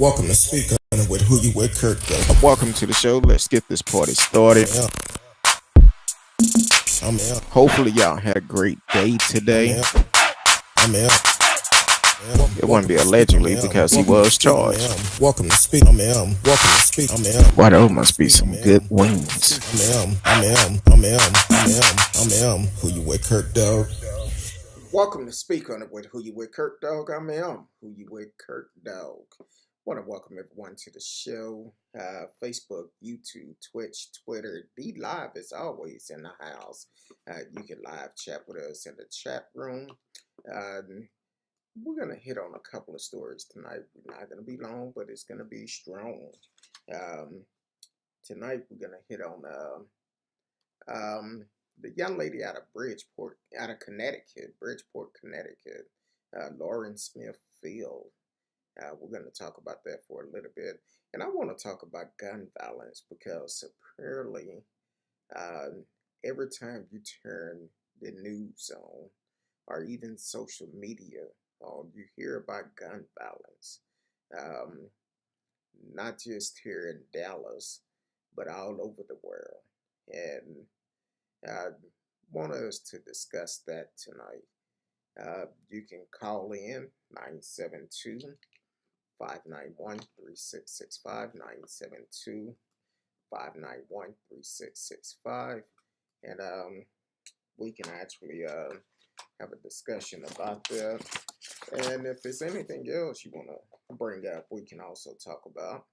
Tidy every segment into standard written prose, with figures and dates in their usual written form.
Welcome to Speak On It with Who You With Kirk though. Welcome to the show. Let's get this party started. I'm out. Hopefully, y'all had a great day today. I'm out. It wouldn't be allegedly because he was charged. Welcome to Speak. I'm out. Welcome to Speak. I'm out. Why, those must be some good wings. I'm Who You With Kirk dog. Welcome to Speak On It with Who You With Kirk Dog. I'm Who You With Kirk Dog. Want to welcome everyone to the show. Facebook, YouTube, Twitch, Twitter. Be live as always in the house. You can live chat with us in the chat room. We're going to hit on a couple of stories tonight. We're not going to be long, but it's going to be strong. Tonight we're going to hit on the young lady out of Bridgeport, out of Connecticut, Bridgeport, Connecticut, Lauren Smith Field. We're going to talk about that for a little bit. And I want to talk about gun violence because apparently every time you turn the news on or even social media on, you hear about gun violence. Not just here in Dallas, but all over the world. And I want us to discuss that tonight. You can call in 972 591 3665, 972 591 3665, and we can actually have a discussion about that. And if there's anything else you want to bring up, we can also talk about.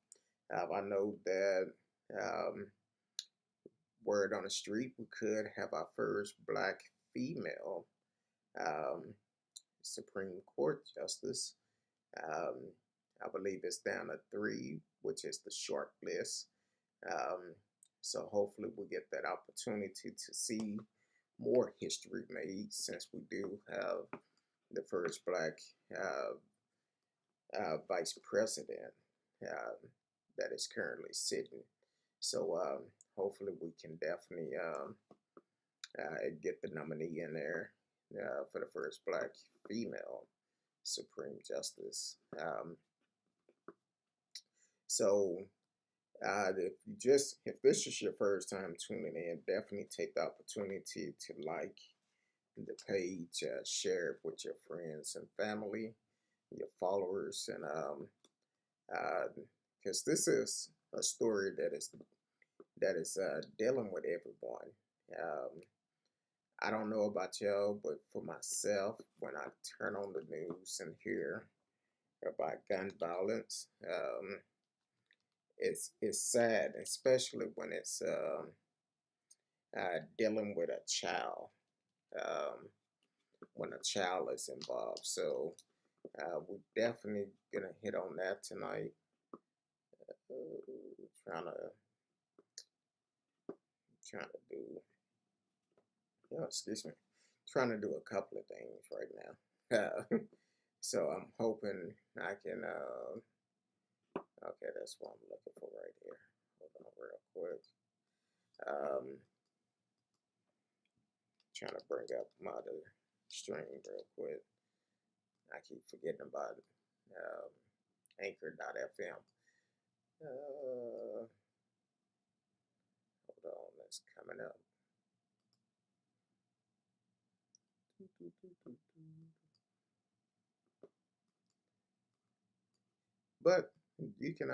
I know that word on the street, we could have our first black female Supreme Court justice. I believe it's down to 3, which is the short list. So hopefully we'll get that opportunity to see more history made, since we do have the first black vice president that is currently sitting. So hopefully we can definitely get the nominee in there for the first black female Supreme Justice. So if this is your first time tuning in, definitely take the opportunity to like the page, share it with your friends and family, your followers, and because this is a story that is dealing with everyone. I don't know about y'all, but for myself, when I turn on the news and hear about gun violence, it's sad, especially when it's dealing with a child, when a child is involved. So we're definitely gonna hit on that tonight. Trying to do, trying to do a couple of things right now. So I'm hoping I can. Okay, that's what I'm looking for right here. Hold on real quick. Trying to bring up my other stream real quick. I keep forgetting about it. Anchor.fm. Hold on, that's coming up. But you can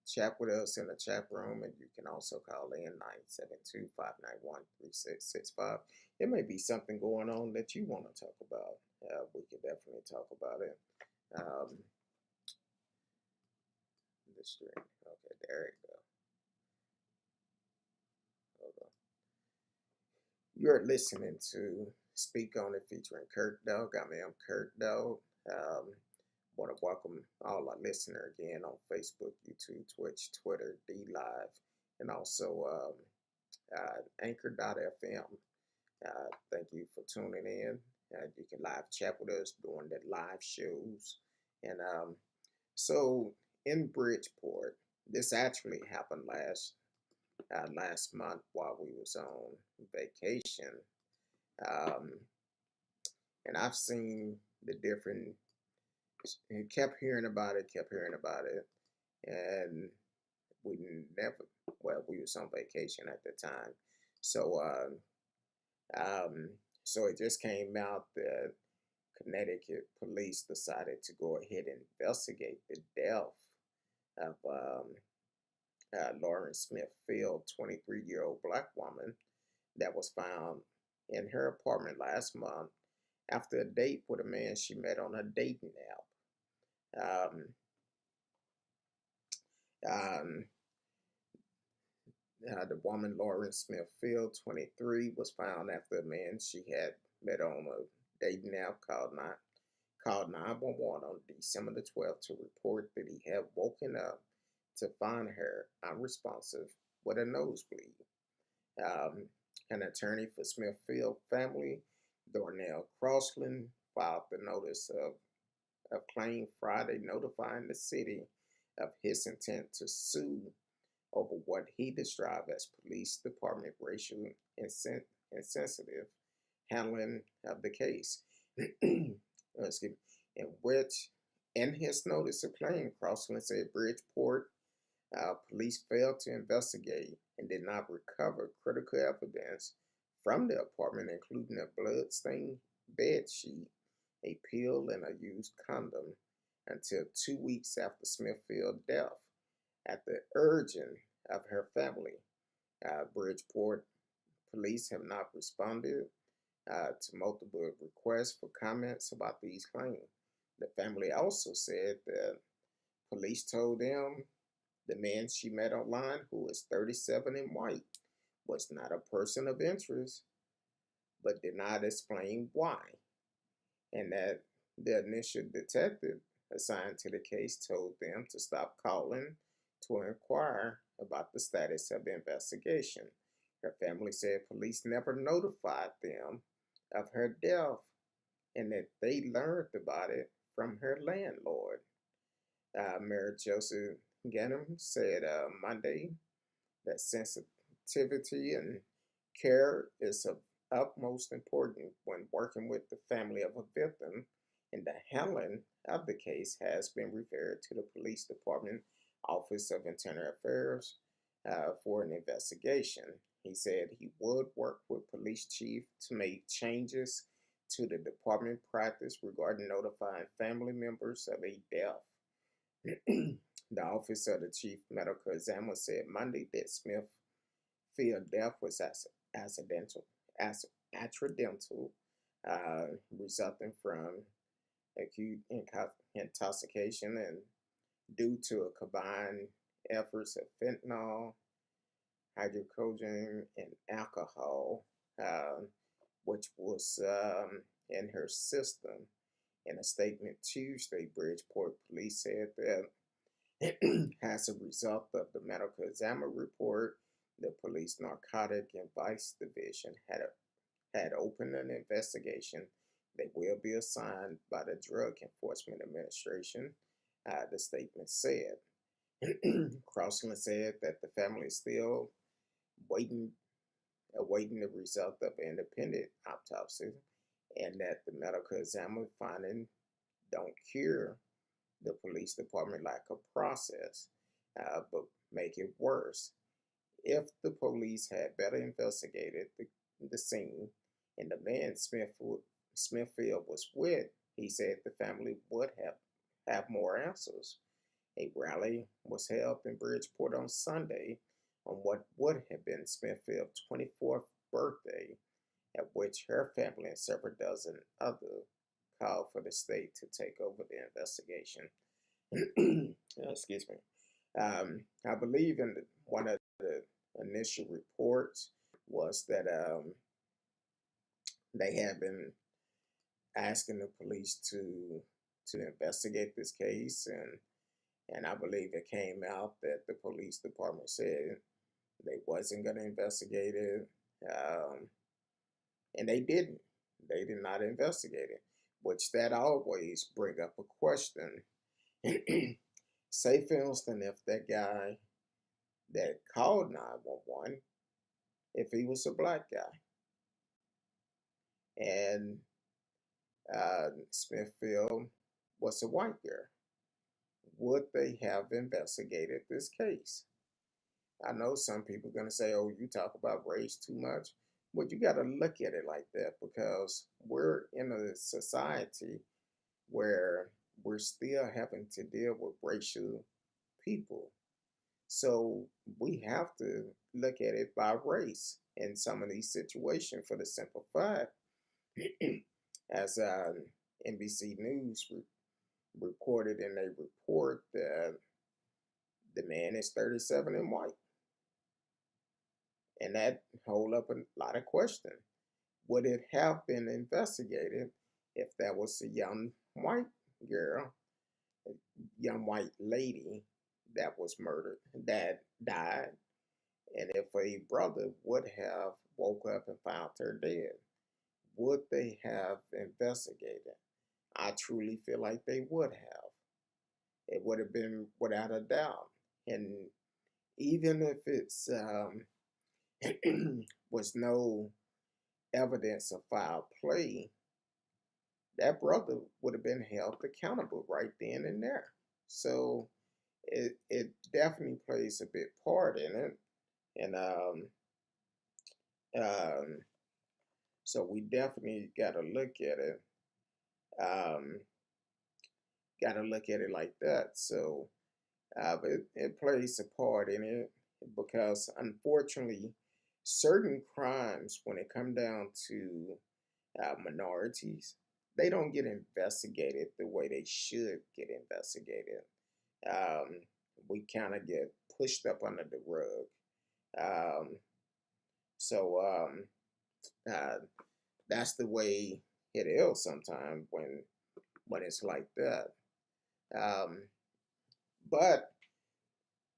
chat with us in the chat room, and you can also call in 972 591 3665. It may be something going on that you want to talk about. We can definitely talk about it. The stream. Okay, there you go. Hold on. You're listening to Speak On It featuring Kirk Dog. I'm Kirk Dog. Want to welcome all our listeners again on Facebook, YouTube, Twitch, Twitter, D Live, and also Anchor.fm. Thank you for tuning in. You can live chat with us during the live shows. And so in Bridgeport, this actually happened last month while we was on vacation. And I've seen the different kept hearing about it, and we never. Well, we was on vacation at the time, so so it just came out that Connecticut police decided to go ahead and investigate the death of Lauren Smith Field, 23-year-old black woman that was found in her apartment last month after a date with a man she met on a dating app. Um, the woman, Lauren Smith Field, 23, was found after a man she had met on a dating app called 911 on December the 12th to report that he had woken up to find her unresponsive with a nosebleed. Um, an attorney for Smithfield family, Darnell Crossland, filed the notice of claim Friday, notifying the city of his intent to sue over what he described as police department racial insensitive handling of the case. Excuse me. In which, in his notice of claim, Crossland said Bridgeport police failed to investigate and did not recover critical evidence from the apartment, including a blood-stained bed sheet, a pill, and a used condom, until 2 weeks after Smithfield's death. At the urging of her family, Bridgeport police have not responded to multiple requests for comments about these claims. The family also said that police told them the man she met online, who is 37 and white, was not a person of interest, but did not explain why, and that the initial detective assigned to the case told them to stop calling to inquire about the status of the investigation. Her family said police never notified them of her death and that they learned about it from her landlord. Mayor Joseph Ganem said Monday that sensitivity and care is of utmost importance when working with the family of a victim, and the handling of the case has been referred to the police department Office of Internal Affairs for an investigation. He said he would work with police chief to make changes to the department practice regarding notifying family members of a death. The office of the chief medical examiner said Monday that Smith Field death was accidental, accidental, resulting from acute intoxication and due to a combined efforts of fentanyl, hydrocodone, and alcohol, which was in her system. In a statement Tuesday, Bridgeport police said that as a result of the medical examiner report, the police narcotic and vice division had opened an investigation that will be assigned by the Drug Enforcement Administration, the statement said. Crossland said that the family is still waiting, awaiting the result of an independent autopsy, and that the medical examiner finding don't cure the police department lack of process, but make it worse. If the police had better investigated the scene and the man Smithfield was with, he said the family would have more answers. A rally was held in Bridgeport on Sunday on what would have been Smithfield's 24th birthday, at which her family and several dozen others called for the state to take over the investigation. Excuse me. I believe in one of the initial reports was that they had been asking the police to investigate this case, and I believe it came out that the police department said they wasn't going to investigate it, and they didn't. They did not investigate it, which that always bring up a question. Say, for instance, if that guy that called 911, if he was a black guy, and Smithfield was a white girl. Would they have investigated this case? I know some people are going to say, oh, you talk about race too much. But you got to look at it like that because we're in a society where we're still having to deal with racial people. So we have to look at it by race in some of these situations for the simple fact, as NBC News reported in a report that the man is 37 and white. And that hold up a lot of questions. Would it have been investigated if that was a young white girl, a young white lady that was murdered, that died, and if a brother would have woke up and found her dead? Would they have investigated? I truly feel like they would have. It would have been without a doubt. And even if it's was no evidence of foul play, that brother would have been held accountable right then and there. So it definitely plays a big part in it. And um, so we definitely got to look at it. Um, got to look at it like that. So it plays a part in it because unfortunately, certain crimes, when it come down to minorities, they don't get investigated the way they should get investigated. Um, we kind of get pushed up under the rug. Um, so uh, that's the way it is sometimes when it's like that. Um, but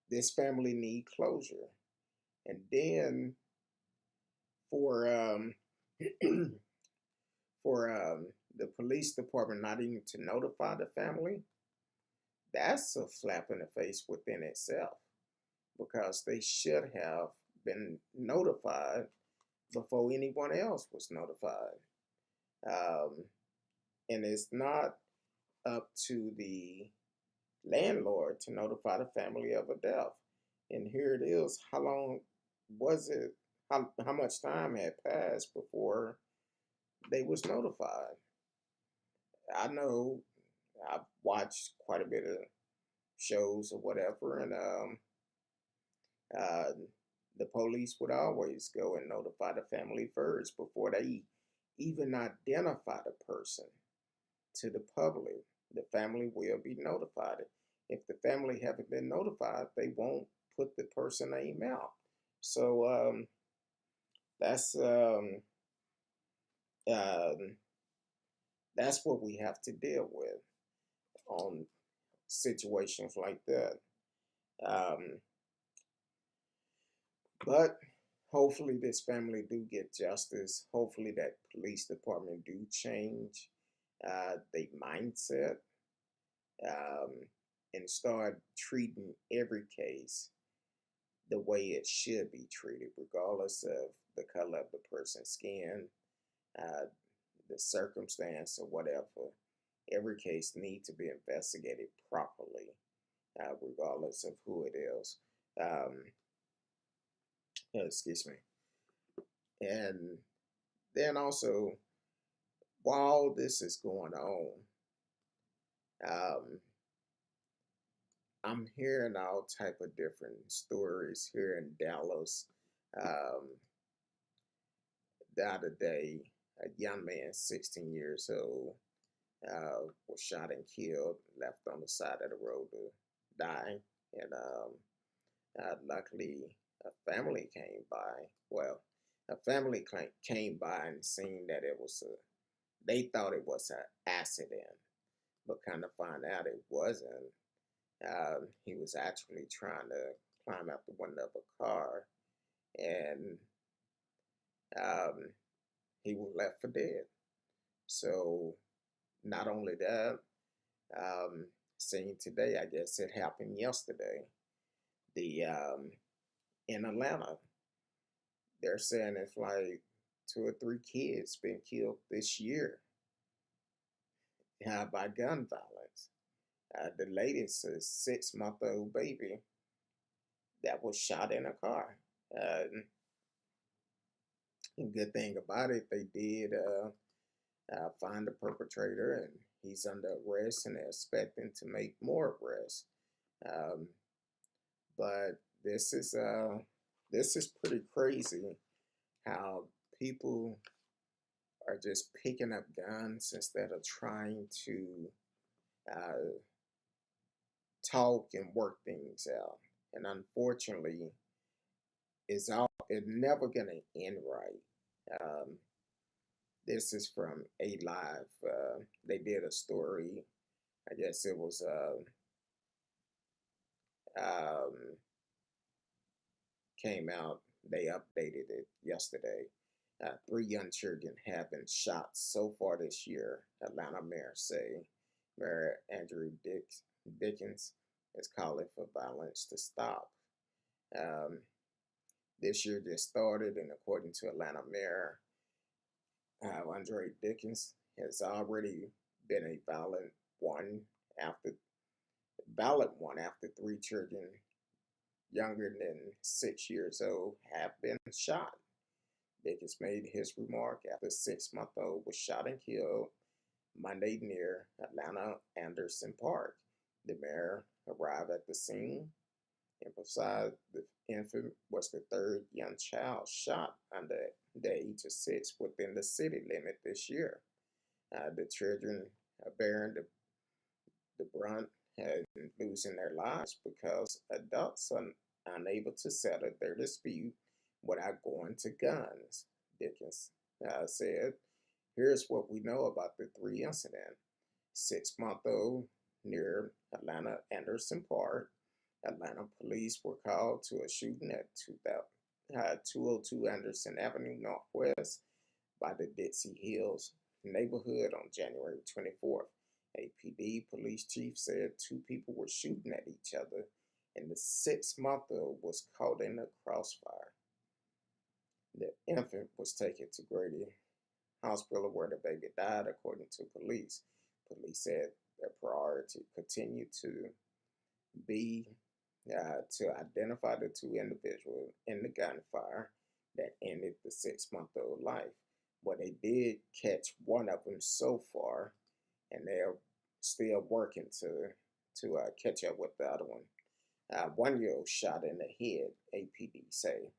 this family need closure, and then for for the police department not even to notify the family, that's a slap in the face within itself because they should have been notified before anyone else was notified. Um, and it's not up to the landlord to notify the family of a death. And here it is. How long was it? How much time had passed before they was notified? I know I've watched quite a bit of shows or whatever, and uh, the police would always go and notify the family first before they even identify the person to the public. The family will be notified. If the family haven't been notified, they won't put the person name out. So that's um, um, that's what we have to deal with on situations like that. Um, but hopefully this family do get justice. Hopefully that police department do change their mindset um, and start treating every case the way it should be treated, regardless of the color of the person's skin, uh, the circumstance, or whatever. Every case needs to be investigated properly, regardless of who it is. Um, excuse me. And then also, while this is going on, um, I'm hearing all type of different stories here in Dallas. Um, the other day, a young man, 16 years old, was shot and killed, left on the side of the road to die. And luckily, a family came by. Well, a family came by and seen that it was they thought it was an accident, but kind of find out it wasn't. He was actually trying to climb out the window of a car, and um, he was left for dead. So not only that, seeing today, I guess it happened yesterday. The In Atlanta, they're saying it's like 2 or 3 kids been killed this year. by gun violence. The latest is 6-month-old baby that was shot in a car. Good thing about it, they did find the perpetrator, and he's under arrest, and they're expecting to make more arrests. Um, but this is pretty crazy how people are just picking up guns instead of trying to uh, talk and work things out. And unfortunately, it's never gonna end right. This is from A Live. They did a story. I guess it was um, came out. They updated it yesterday. 3 young children have been shot so far this year. Atlanta Mayor say Mayor Andrew Dickens is calling for violence to stop. Um, this year just started, and according to Atlanta Mayor Andre Dickens, has already been a after violent one after 3 children younger than 6 years old have been shot. Dickens made his remark after 6-month-old was shot and killed Monday near Atlanta Anderson Park. The mayor arrived at the scene, emphasized the infant was the third young child shot under the age of 6 within the city limit this year. The children are bearing the brunt and losing their lives because adults are unable to settle their dispute without going to guns. Dickens said, "Here's what we know about the 3 incidents. 6-month-old near Atlanta Anderson Park. Atlanta police were called to a shooting at 202 Anderson Avenue Northwest by the Dixie Hills neighborhood on January 24th. APD police chief said 2 people were shooting at each other, and the 6-month-old was caught in the crossfire. The infant was taken to Grady Hospital where the baby died, according to police. Police said their priority continued to be to identify the 2 individuals in the gunfire that ended the 6-month-old life. But they did catch one of them so far, and they're still working to catch up with the other one. 1-year-old shot in the head, APD say.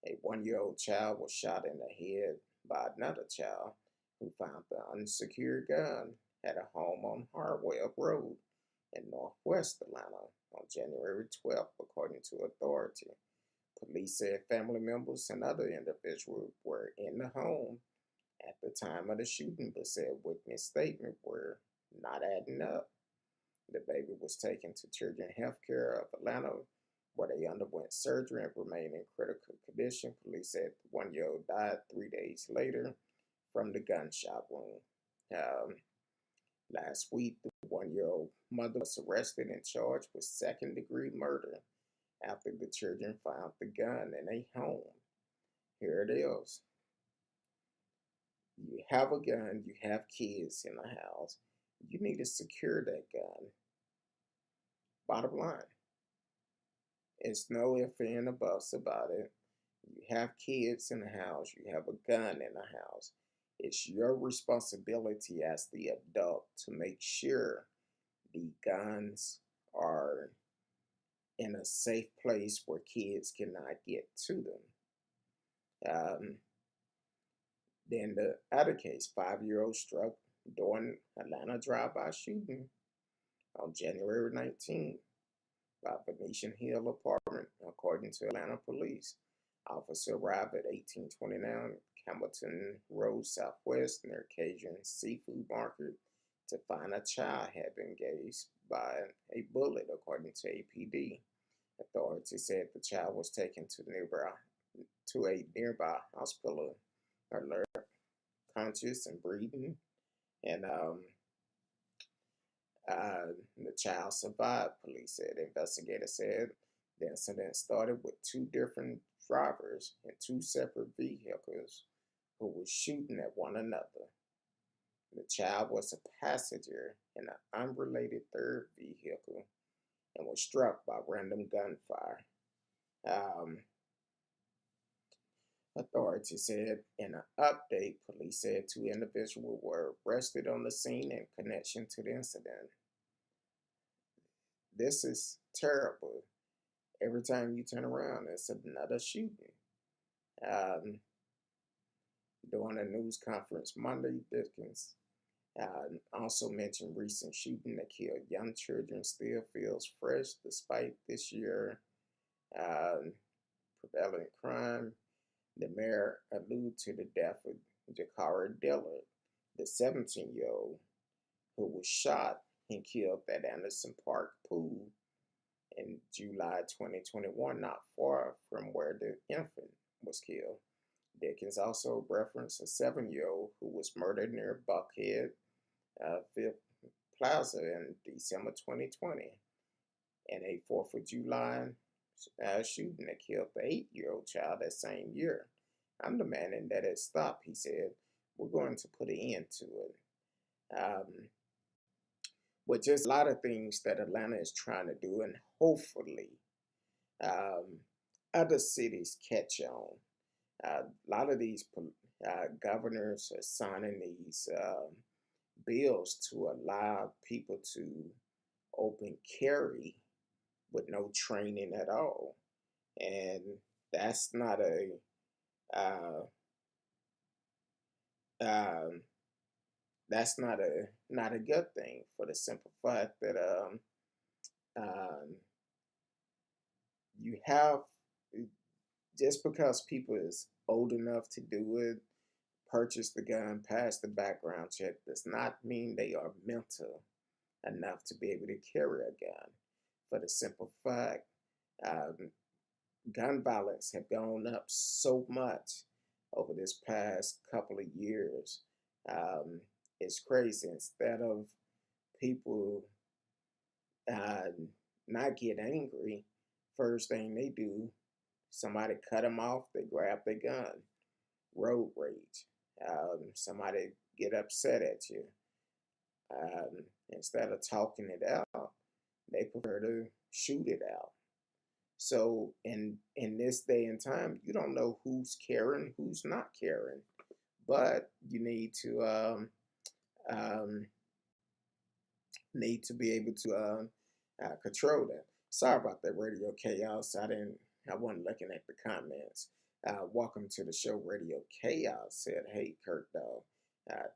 A 1-year-old child was shot in the head by another child who found the unsecured gun at a home on Hartwell Road in northwest Atlanta on January 12th, according to authority. Police said family members and other individuals were in the home at the time of the shooting, but said witness statements were not adding up. The baby was taken to Children's Healthcare of Atlanta, where they underwent surgery and remained in critical condition. Police said the 1-year-old died 3 days later from the gunshot wound. Last week, the 1-year-old mother was arrested and charged with second-degree murder after the children found the gun in a home. Here it is. You have a gun, you have kids in the house, you need to secure that gun. Bottom line. It's no ifs and buts about it. You have kids in the house, you have a gun in the house. It's your responsibility as the adult to make sure the guns are in a safe place where kids cannot get to them. Then the other case, 5-year-old struck during Atlanta drive-by shooting on January 19th by Venetian Hill apartment, according to Atlanta police. Officer arrived at 1829 Campbellton Road Southwest near Cajun Seafood Market to find a child had been engaged by a bullet, according to APD. Authorities said the child was taken to a nearby hospital, alert, conscious, and breathing, and the child survived, police said. Investigators said the incident started with 2 different drivers in 2 separate vehicles who were shooting at one another. The child was a passenger in an unrelated third vehicle and was struck by random gunfire. Um, Authorities said in an update, police said two individuals were arrested on the scene in connection to the incident. This is terrible. Every time you turn around, it's another shooting. Um, During a news conference Monday, Dickens also mentioned recent shooting that killed young children still feels fresh despite this year prevalent crime. The mayor alluded to the death of Jakara Dillard, the 17-year-old who was shot and killed at Anderson Park Pool in July 2021, not far from where the infant was killed. Dickens also referenced a 7-year-old who was murdered near Buckhead Fifth Plaza in December 2020, and a 4th of July shooting that killed the 8-year-old child that same year. I'm demanding that it stop, he said. We're going to put an end to it. With just a lot of things that Atlanta is trying to do, and hopefully um, other cities catch on. A lot of these governors are signing these bills to allow people to open carry with no training at all, and that's not a uh, um, not a good thing for the simple fact that um, you have just because people is old enough to do it, purchase the gun, pass the background check, does not mean they are mental enough to be able to carry a gun. For the simple fact, um, gun violence have gone up so much over this past couple of years. Um, it's crazy. Instead of people uh, not get angry, first thing they do, somebody cut them off, they grab their gun. Road rage. Somebody get upset at you. Instead of talking it out, they prefer to shoot it out. So in this day and time, you don't know who's caring, who's not caring, but you um, need to be able to control that. Sorry about that radio chaos. I wasn't looking at the comments. Welcome to the show, Radio Chaos. Said, hey, Kurt Dog.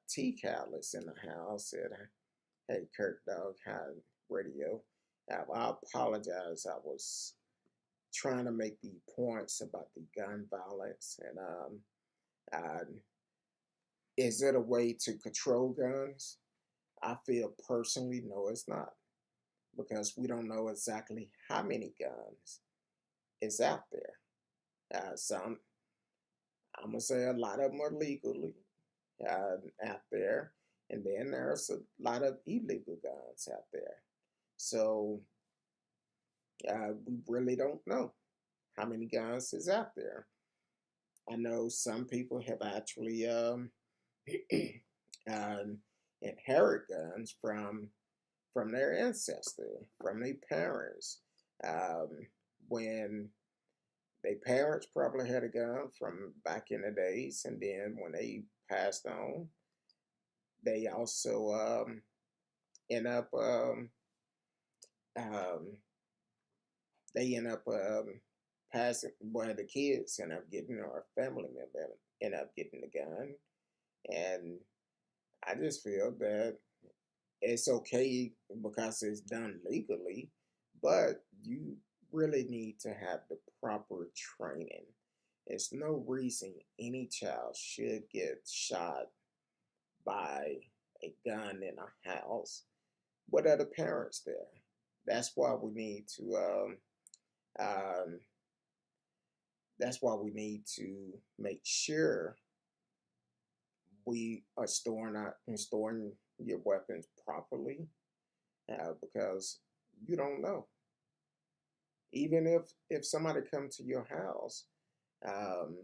T Cal is in the house. Said, hey, Kurt Dog. Hi, radio. I apologize. I was trying to make the points about the gun violence and uh, is it a way to control guns? I feel personally, no, it's not, because we don't know exactly how many guns is out there. Some, I'm gonna say, a lot of them are legally out there, and then there's a lot of illegal guns out there. So we really don't know how many guns is out there. I know some people have actually um, inherit guns from their ancestor, from their parents. Um, when their parents probably had a gun from back in the days, and then when they passed on, they also end up um, they end up passing. Well, the kids end up getting, or a family member end up getting the gun, and I just feel that it's okay because it's done legally, but you really need to have the proper training. There's no reason any child should get shot by a gun in a house. What are the parents there? That's why we need to. Um, that's why we need to make sure we are storing your weapons properly, because you don't know. Even if somebody come to your house, um,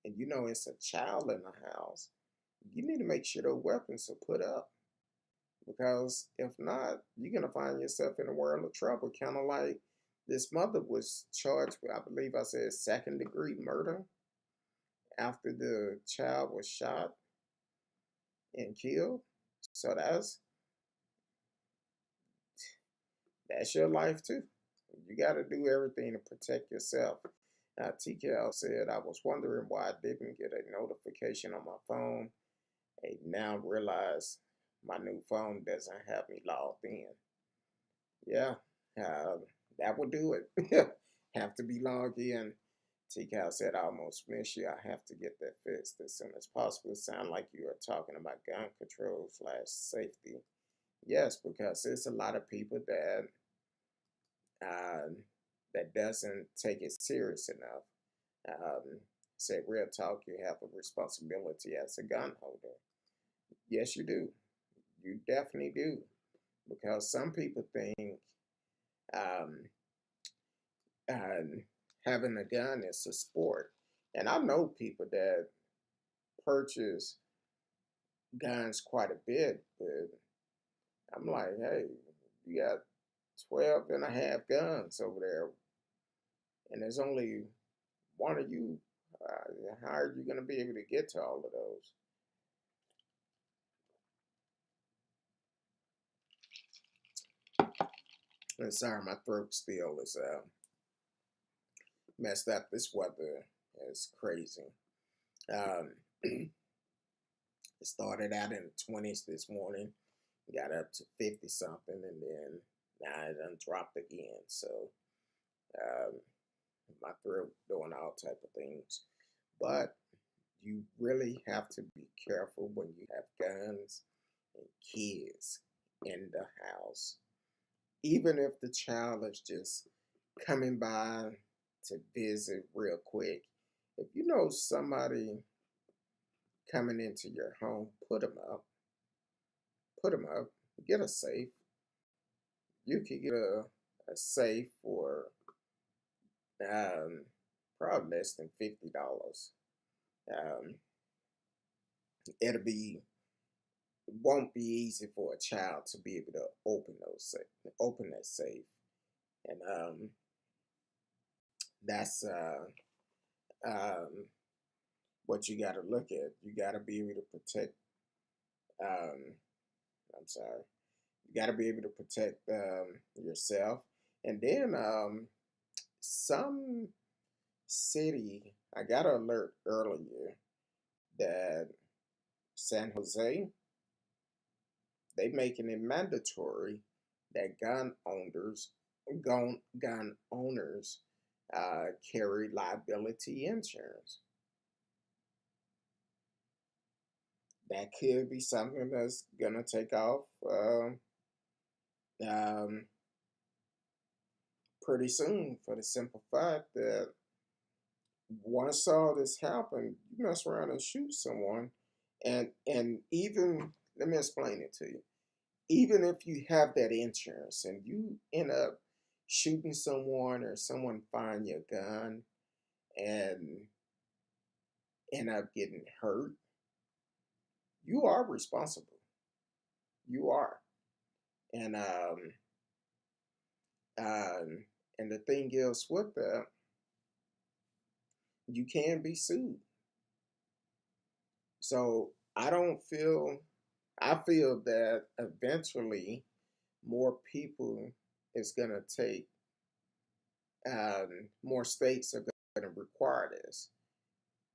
and you know it's a child in the house, you need to make sure those weapons are put up. Because if not, you're going to find yourself in a world of trouble. Kind of like this mother was charged with, I believe I said, second-degree murder after the child was shot and killed. So that's your life too. You got to do everything to protect yourself. TKL said, I was wondering why I didn't get a notification on my phone. I now realize my new phone doesn't have me logged in. Yeah, uh, that would do it. Have to be logged in. TKL said, I almost missed you. I have to get that fixed as soon as possible. It sounds like you are talking about gun control / safety. Yes, because there's a lot of people uh, that doesn't take it serious enough. Say real talk, you have a responsibility as a gun holder. Yes, you do. You definitely do. Because some people think um, uh, having a gun is a sport. And I know people that purchase guns quite a bit, but I'm like, hey, you got 12 and a half guns over there, and there's only one of you. How are you going to be able to get to all of those? And sorry, my throat still is messed up. This weather is crazy. Um, it started out in the 20s this morning, got up to 50 something, and then now it done dropped again. So um, my throat doing all type of things. But you really have to be careful when you have guns and kids in the house. Even if the child is just coming by to visit real quick, if you know somebody coming into your home, put them up. Put them up. Get a safe. You could get a safe for um, probably less than $50. Um, it'll be won't be easy for a child to be able to open that safe, and that's um, what you got to look at. You got to be able to protect. Um, I'm sorry. You got to be able to protect yourself, and then some city. I got an alert earlier that San Jose, they making it mandatory that gun owners carry liability insurance. That could be something that's gonna take off um, pretty soon, for the simple fact that once all this happened, you mess around and shoot someone, and even let me explain it to you. Even if you have that insurance and you end up shooting someone or someone find your gun and end up getting hurt, you are responsible. You are. And um, and the thing is with that, you can be sued. So I feel that eventually more people is gonna take more states are gonna require this,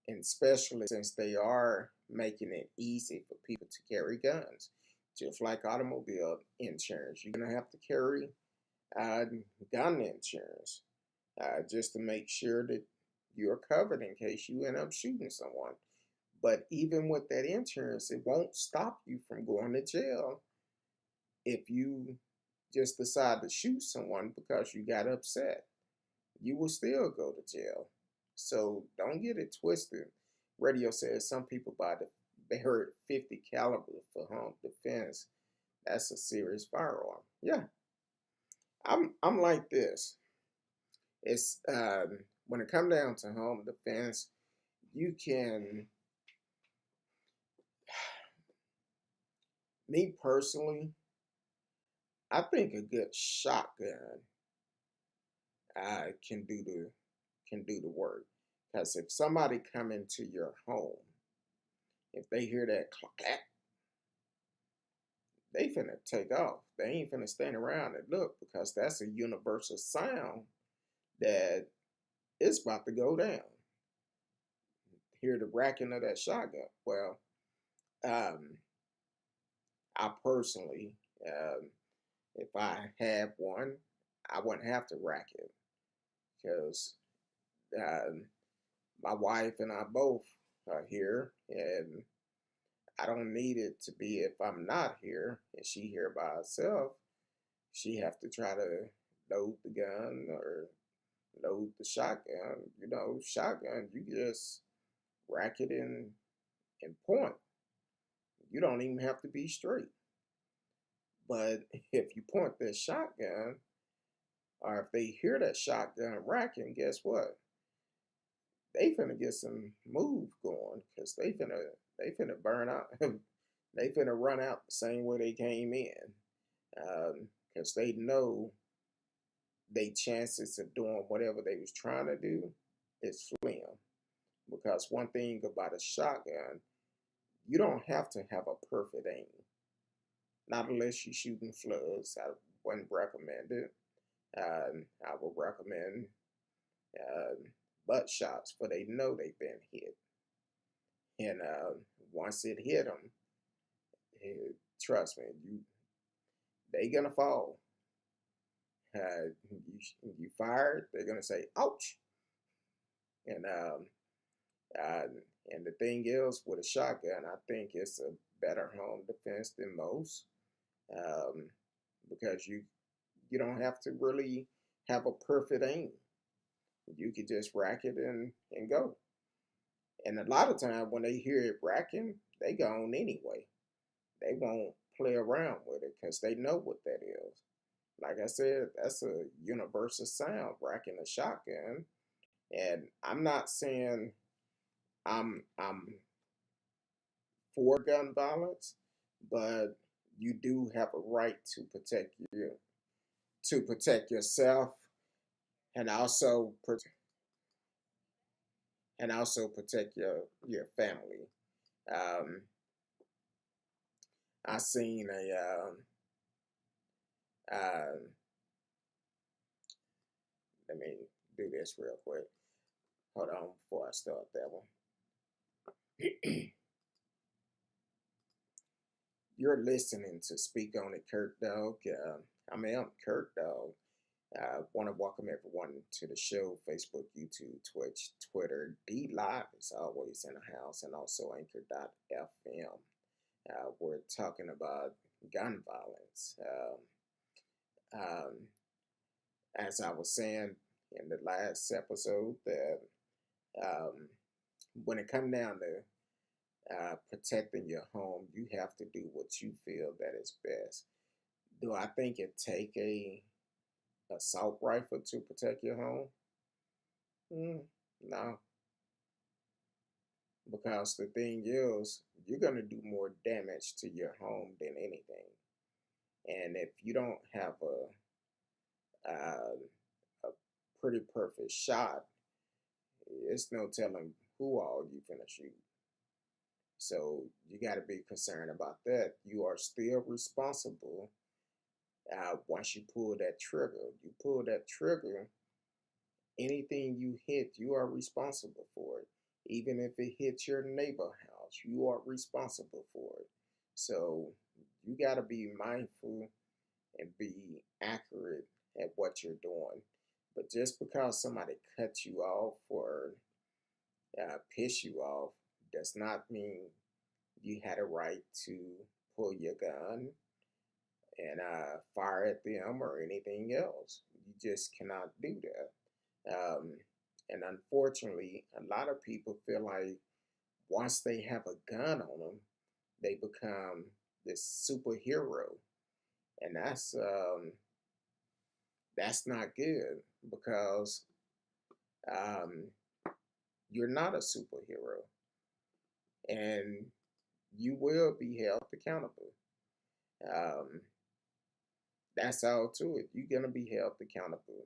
and especially since they are making it easy for people to carry guns. Just like automobile insurance, you're gonna have to carry uh, gun insurance just to make sure that you're covered in case you end up shooting someone. But even with that insurance, it won't stop you from going to jail if you just decide to shoot someone because you got upset. You will still go to jail. So don't get it twisted. Radio says some people they heard 50 caliber for home defense. That's a serious firearm. Yeah, I'm like this. It's when it comes down to home defense, you can Me personally, I think a good shotgun can do the work. Because if somebody come into your home, if they hear that clack, they finna take off. They ain't finna stand around and look because that's a universal sound that it's about to go down. Hear the racking of that shotgun. Well, um, I personally, um, if I had one, I wouldn't have to rack it because um, my wife and I both are here, and I don't need it to be if I'm not here and she here by herself. She have to try to load the gun or load the shotgun. You know, shotgun, you just rack it in and point. You don't even have to be straight. But if you point that shotgun, or if they hear that shotgun racking, guess what? They finna get some move going because they finna burn out. They finna run out the same way they came in because they know they chances of doing whatever they was trying to do is slim. Because one thing about a shotgun, you don't have to have a perfect aim. Not unless you're shooting slugs. I wouldn't recommend it. I would recommend um, butt shots, for they know they've been hit. And once it hit them, trust me, they gonna fall. You fired, they're gonna say, "Ouch!" And uh, and the thing is, with a shotgun, I think it's a better home defense than most, um, because you don't have to really have a perfect aim. You could just rack it and go. And a lot of time when they hear it racking, they go on anyway. They won't play around with it because they know what that is. Like I said, that's a universal sound, racking a shotgun. And I'm not saying I'm for gun violence, but you do have a right to protect yourself and also protect your family. Um, I seen uh, let me do this real quick. Hold on before I start that one. You're listening to Speak On It, Kurt Dog. I'm Kurt Dog. I want to welcome everyone to the show, Facebook, YouTube, Twitch, Twitter. D Live is always in the house, and also Anchor.fm. We're talking about gun violence. Um, as I was saying in the last episode, that um, when it comes down to protecting your home, you have to do what you feel that is best. Do I think it take a assault rifle to protect your home? No, because the thing is, you're gonna do more damage to your home than anything. And if you don't have a pretty perfect shot, it's no telling who all you finna shoot. So you got to be concerned about that. You are still responsible once you pull that trigger. You pull that trigger, anything you hit, you are responsible for it. Even if it hits your neighbor house, you are responsible for it. So you got to be mindful and be accurate at what you're doing. But just because somebody cuts you off or piss you off does not mean you had a right to pull your gun and fire at them or anything else. You just cannot do that. And unfortunately, a lot of people feel like once they have a gun on them, they become this superhero, and that's not good because um, you're not a superhero, and you will be held accountable. Um, that's all to it. You're gonna be held accountable.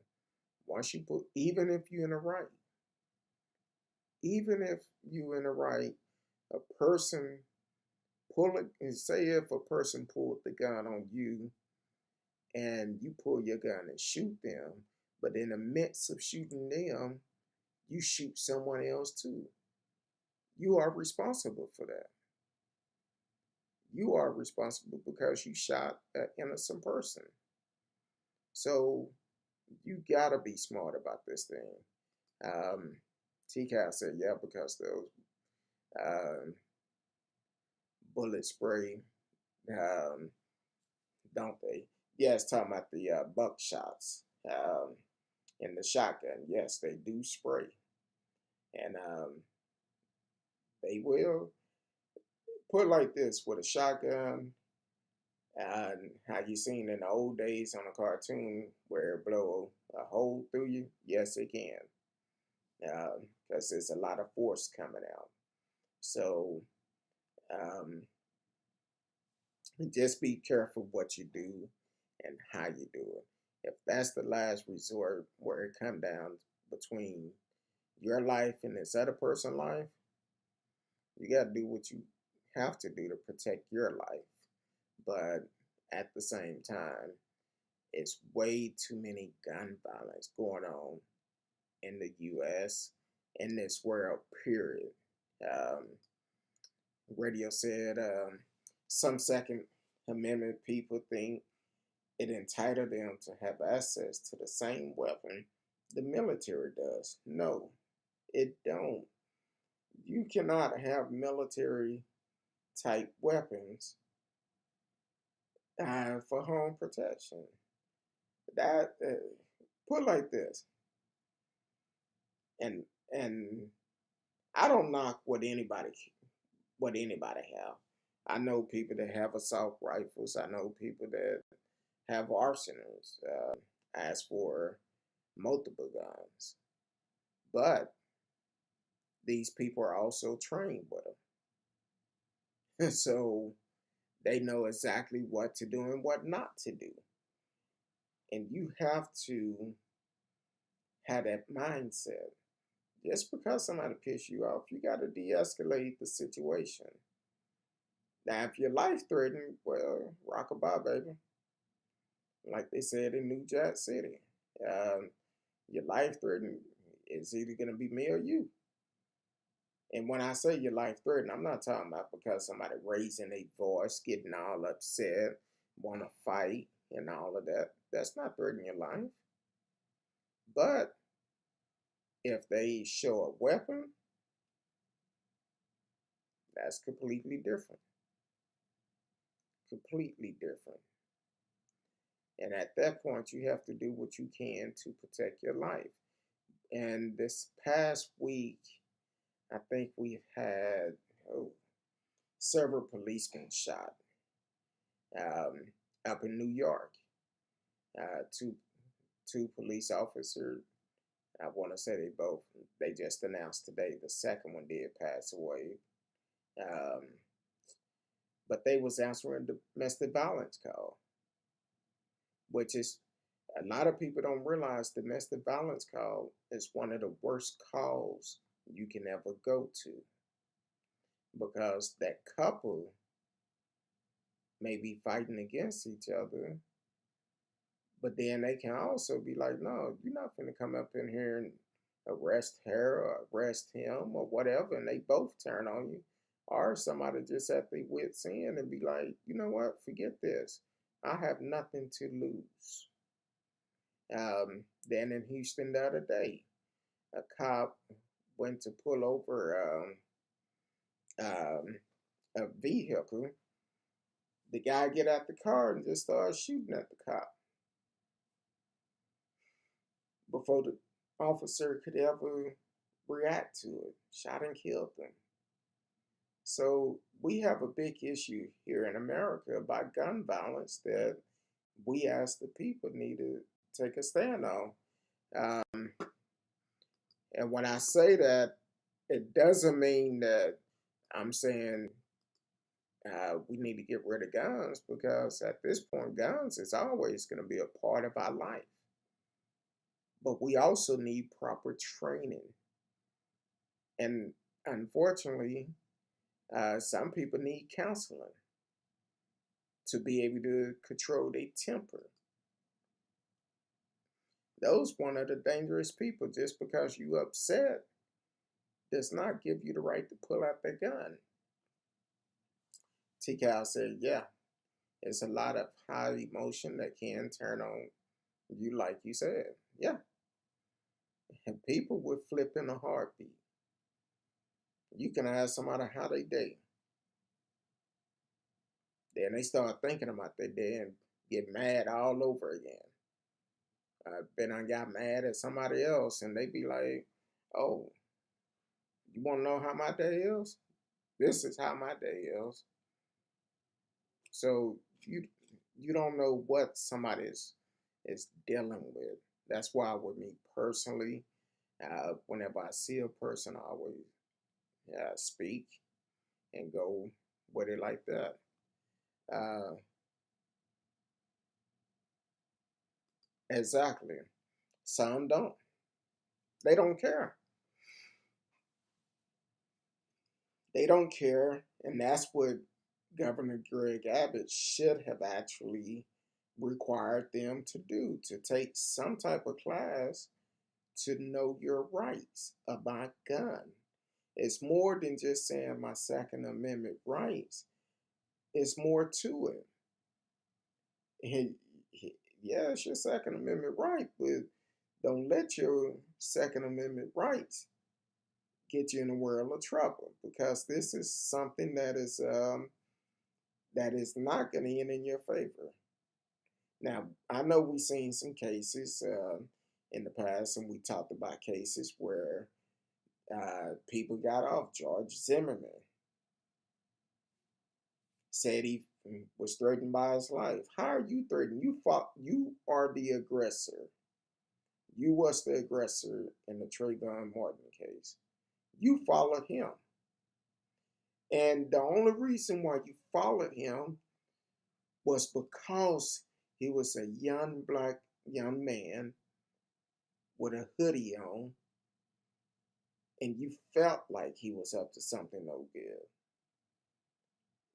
Once you put, even if you're in the right, even if you're in the right, a person pull it and say if a person pulled the gun on you and you pull your gun and shoot them, but in the midst of shooting them, you shoot someone else too. You are responsible for that. You are responsible because you shot an innocent person. So you gotta be smart about this thing. Um, TCAT said, yeah, because those um, bullet spray, um, don't they? Yes, talking about the buckshots and the shotgun. Yes, they do spray, and they will put it like this with a shotgun. And how you seen in the old days on a cartoon where it blow a hole through you? Yes, it can, because there's a lot of force coming out. So um, just be careful what you do and how you do it. If that's the last resort where it come down between your life and this other person's life, you got to do what you have to do to protect your life. But at the same time, it's way too many gun violence going on in the U.S. in this world. Period. Um, Radio said some Second Amendment people think it entitled them to have access to the same weapon the military does. No, it don't. You cannot have military type weapons for home protection. That put like this, and and I don't knock what anybody have. I know people that have assault rifles. I know people that have arsenals. As for multiple guns, but these people are also trained with them, so they know exactly what to do and what not to do. And you have to have that mindset. Just because somebody piss you off, you got to de-escalate the situation. Now, if your life threatened, well, rockabye, baby. Like they said in New Jack City, um, your life threatened is either going to be me or you. And when I say your life threatened, I'm not talking about because somebody raising a voice, getting all upset, want to fight, and all of that. That's not threatening your life. But if they show a weapon, that's completely different. Completely different. And at that point, you have to do what you can to protect your life. And this past week, I think we've had several policemen shot um, up in New York. Two police officers. I want to say they both. They just announced today the second one did pass away. Um, but they was answering domestic violence call, which is a lot of people don't realize domestic violence call is one of the worst calls you can ever go to because that couple may be fighting against each other, but then they can also be like, no, you're not going to come up in here and arrest her or arrest him or whatever, and they both turn on you. Or somebody just at their wits end and be like, you know what, forget this. I have nothing to lose. Then in Houston the other day, a cop went to pull over a vehicle. The guy get out the car and just started shooting at the cop before the officer could ever react to it. Shot and killed them. So we have a big issue here in America about gun violence that we as the people need to take a stand on. Um, and when I say that, it doesn't mean that I'm saying we need to get rid of guns because at this point, guns is always going to be a part of our life. But we also need proper training. And unfortunately, some people need counseling to be able to control their temper. Those one of the dangerous people. Just because you upset does not give you the right to pull out the gun. T. Cal said, yeah, it's a lot of high emotion that can turn on you, like you said. Yeah. And people would flip in a heartbeat. You can ask somebody how they day. Then they start thinking about their day and get mad all over again. Then I got mad at somebody else and they be like, oh, you want to know how my day is? This is how my day is. So you don't know what somebody is dealing with. That's why with me personally, whenever I see a person, I always speak and go with it like that. Uh, exactly. Some don't. They don't care. They don't care, and that's what Governor Greg Abbott should have actually required them to do, to take some type of class to know your rights about gun. It's more than just saying my Second Amendment rights. It's more to it. And yeah, it's your Second Amendment right, but don't let your Second Amendment rights get you in a world of trouble, because this is something that is not going to end in your favor. Now, I know we've seen some cases in the past, and we talked about cases where people got off. George Zimmerman said he was threatened by his life. How are you threatened? You are the aggressor. You was the aggressor in the Trayvon Martin case. You followed him. And the only reason why you followed him was because he was a young black young man with a hoodie on, and you felt like he was up to something no good.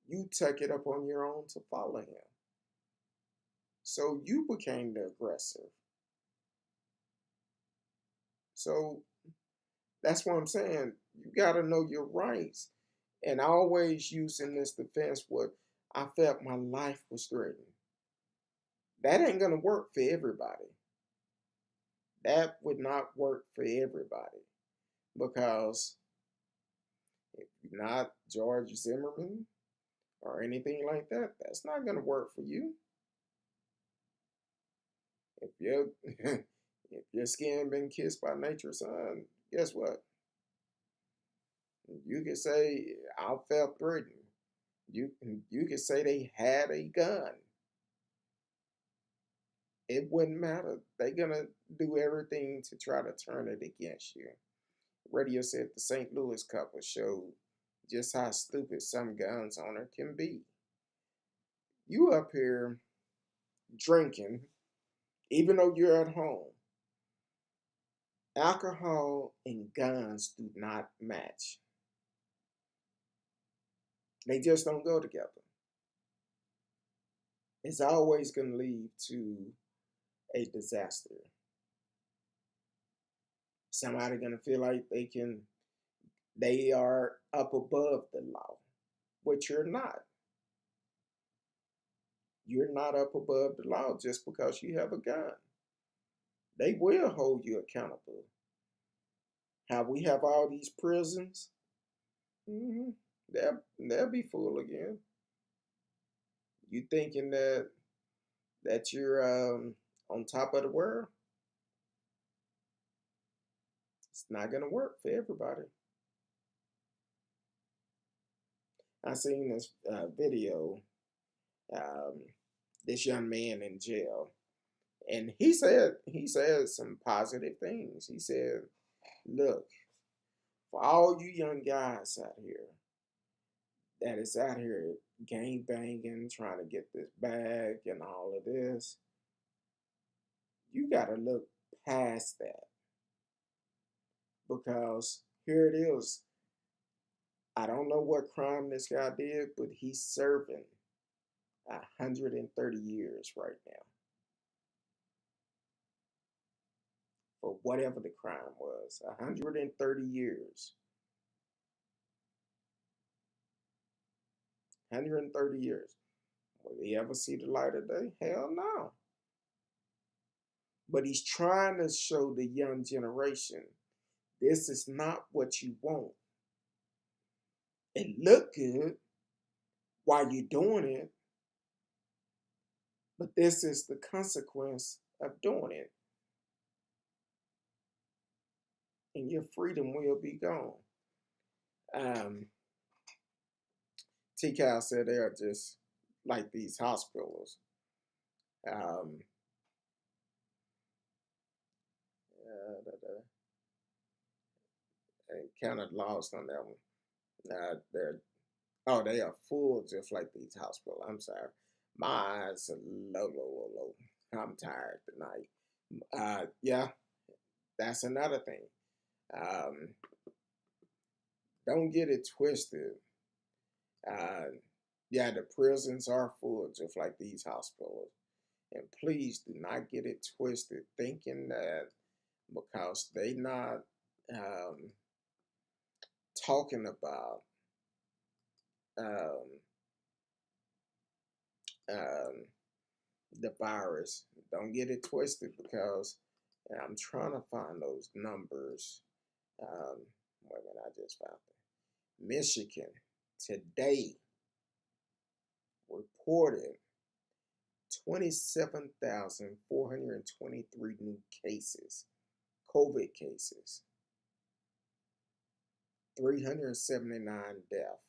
You took it up on your own to follow him. So you became the aggressor. So that's what I'm saying. You got to know your rights. And I always using this defense what I felt my life was threatened. That ain't going to work for everybody. That would not work for everybody. Because if you're not George Zimmerman or anything like that, that's not going to work for you. If your if your skin been kissed by nature's son, guess what? You can say I felt threatened. You can say they had a gun. It wouldn't matter. They're gonna do everything to try to turn it against you. Radio said the St. Louis couple showed just how stupid some guns owner can be. You up here drinking, even though you're at home. Alcohol and guns do not match. They just don't go together. It's always going to lead to a disaster. Somebody going to feel like they are up above the law, but you're not. You're not up above the law just because you have a gun. They will hold you accountable. How we have all these prisons, mm-hmm, they'll be full again. You thinking that you're on top of the world? It's not gonna work for everybody. I seen this video. Um, this young man in jail, and he said some positive things. He said, "Look, for all you young guys out here, that is out here gang banging, trying to get this bag and all of this, you got to look past that because here it is. I don't know what crime this guy did, but he's serving 130 years right now for whatever the crime was. 130 years. 130 years. Will he ever see the light of day? Hell no. But he's trying to show the young generation this is not what you want. It look good while you're doing it, but this is the consequence of doing it. And your freedom will be gone. Um, T. Cal said they are just like these hospitals. Um, kind of lost on that one. They are full just like these hospitals. I'm sorry. My eyes are low. I'm tired tonight. Yeah, that's another thing. Um, don't get it twisted. Uh, yeah, the prisons are full just like these hospitals. And please do not get it twisted thinking that because they not um, talking about um, um, the virus. Don't get it twisted because I'm trying to find those numbers. Wait a minute, I just found them. Michigan today reported 27,423 new cases, COVID cases, 379 deaths,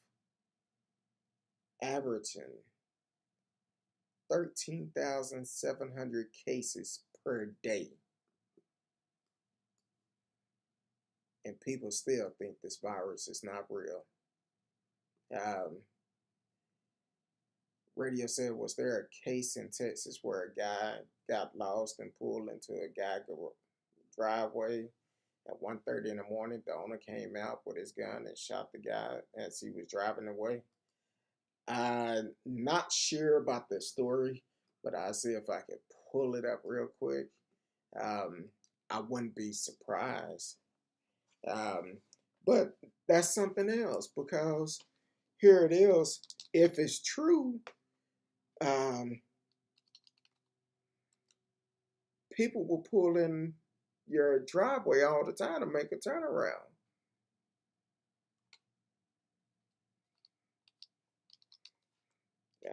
averaging 13,700 cases per day. And people still think this virus is not real. Radio said, was there a case in Texas where a guy got lost and pulled into a guy's driveway at 1:30 in the morning? The owner came out with his gun and shot the guy as he was driving away. I'm not sure about the story, but I'll see if I can pull it up real quick. I wouldn't be surprised. But that's something else because here it is. If it's true, um, people will pull in your driveway all the time to make a turnaround.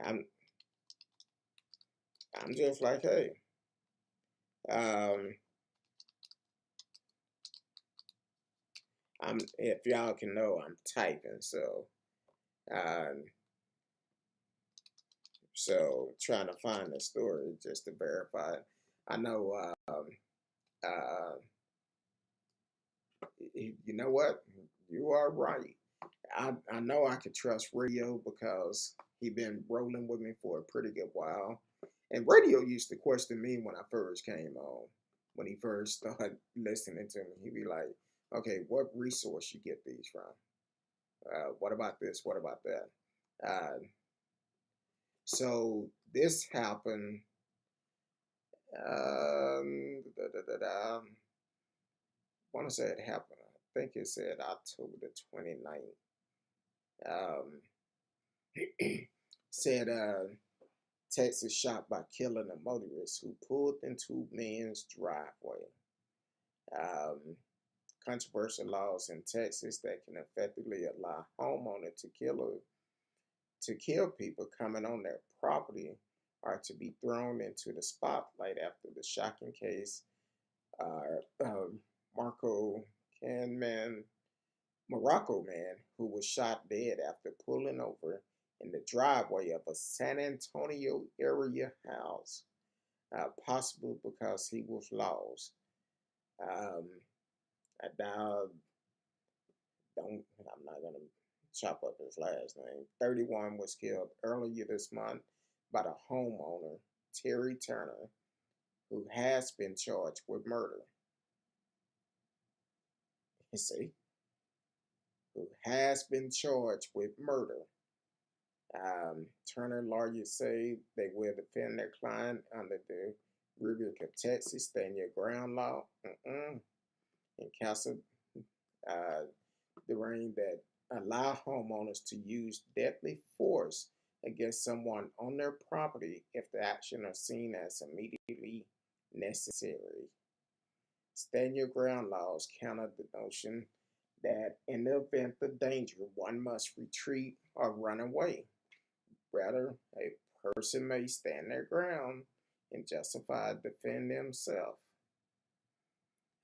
I'm, I'm just like, hey, um, if y'all can know, I'm typing, um, so trying to find the story just to verify it. I know, uh, you know what? You are right. I know I could trust radio because he been rolling with me for a pretty good while. And radio used to question me when I first came on. When he first started listening to me, he'd be like, okay, what resource you get these from? What about this? What about that? Uh, so this happened. I want to say it happened. I think it said October the 29th. Um, said Texas shot by killing a motorist who pulled into man's driveway. Um, Controversial laws in Texas that can effectively allow homeowners to kill people coming on their property are to be thrown into the spotlight after the shocking case Marco Canman Morocco man who was shot dead after pulling over in the driveway of a San Antonio area house, possible because he was lost. Um, I now don't. I'm not gonna chop up his last name. 31 was killed earlier this month by the homeowner, Terry Turner, who has been charged with murder. You see, who has been charged with murder. Turner lawyers say they will defend their client under the rubric of Texas Stand Your Ground law and counsel the reign that allow homeowners to use deadly force against someone on their property if the action are seen as immediately necessary. Stand your ground laws counter the notion that in the event of danger, one must retreat or run away. Rather, a person may stand their ground and justify defend themselves.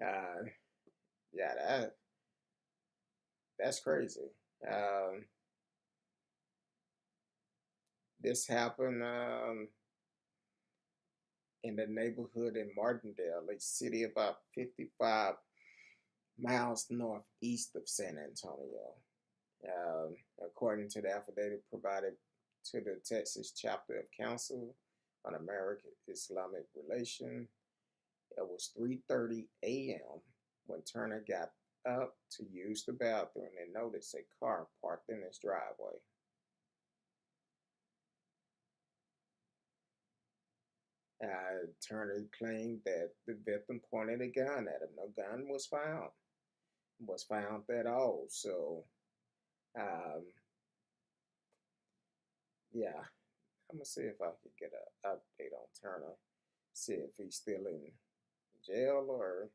Uh, yeah, that's crazy. Um, this happened in the neighborhood in Martindale, a city about 55 miles northeast of San Antonio. According to the affidavit provided to the Texas chapter of Council on American Islamic Relations, it was 3:30 a.m. when Turner got up to use the bathroom and noticed a car parked in his driveway. Turner claimed that the victim pointed a gun at him. No gun was found at all. So, um, yeah, I'm gonna see if I could get an update on Turner. See if he's still in jail or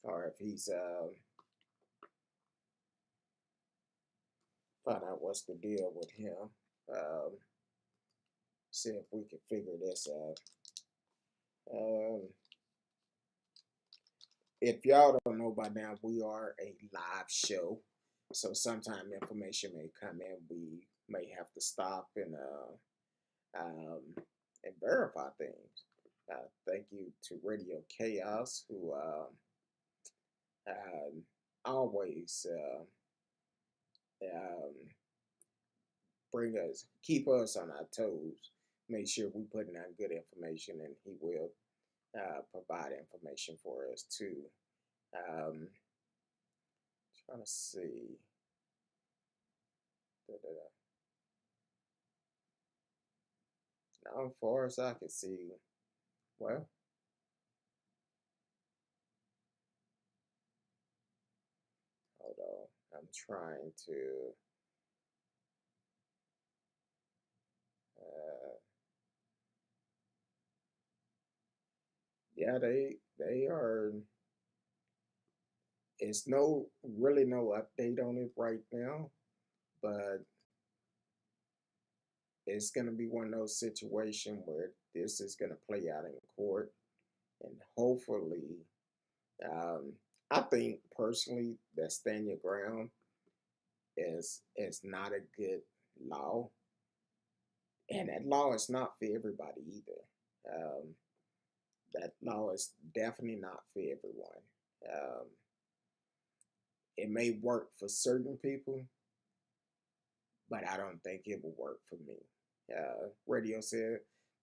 or if he's find out what's the deal with him. Um, See if we can figure this out. If y'all don't know by now, we are a live show, so sometime information may come in. We may have to stop and verify things. Thank you to Radio Chaos, who always um, keep us on our toes. Make sure we putting out good information, and he will provide information for us too. Um, Trying to see. Da-da-da. Now, as far as I can see, well, hold on. I'm trying to. Uh, yeah, they are. It's really no update on it right now, but it's gonna be one of those situations where this is gonna play out in court, and hopefully, um, I think personally that stand your ground is not a good law, and that law is not for everybody either. That law is definitely not for everyone. Um, it may work for certain people, but I don't think it will work for me. Radio said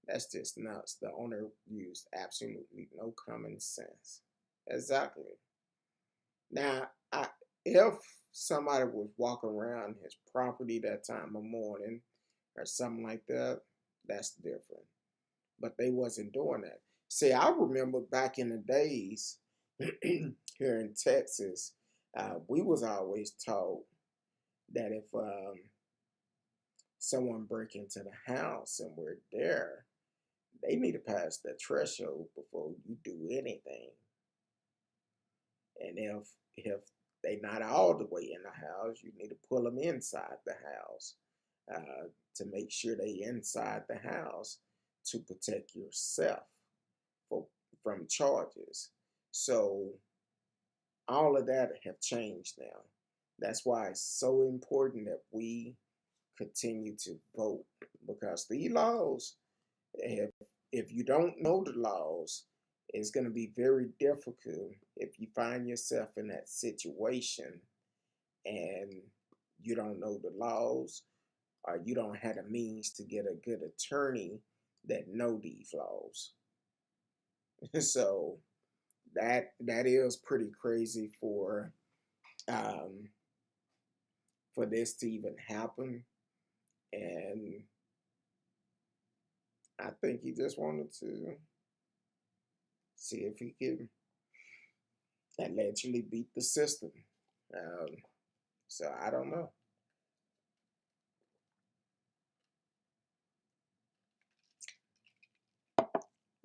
that's just nuts. The owner used absolutely no common sense. Exactly. Now, if somebody was walking around his property that time of morning or something like that, that's different. But they wasn't doing that. See, I remember back in the days here in Texas, we was always told that if someone break into the house and we're there, they need to pass the threshold before you do anything. And if they not all the way in the house, you need to pull them inside the house to make sure they inside the house to protect yourself for, from charges. So all of that have changed now. That's why it's so important that we continue to vote, because these laws, if you don't know the laws, it's going to be very difficult if you find yourself in that situation and you don't know the laws, or you don't have the means to get a good attorney that know these laws. So that is pretty crazy um, for this to even happen. And I think he just wanted to see if he could allegedly beat the system. Um, so I don't know.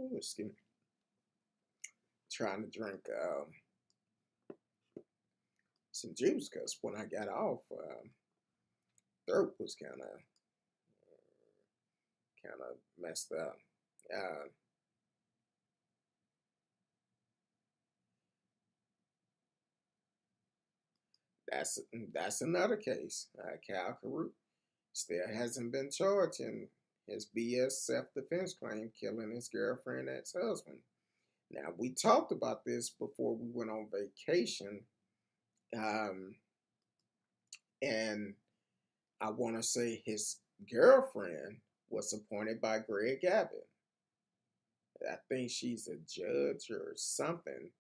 Ooh, excuse me. Trying to drink some juice because when I got off, throat was kind of messed up. Uh, that's another case. Cal Carew still hasn't been charged in his BS self-defense claim, killing his girlfriend ex-husband. Now we talked about this before we went on vacation, um, and I want to say his girlfriend was appointed by Greg Abbott. I think she's a judge or something.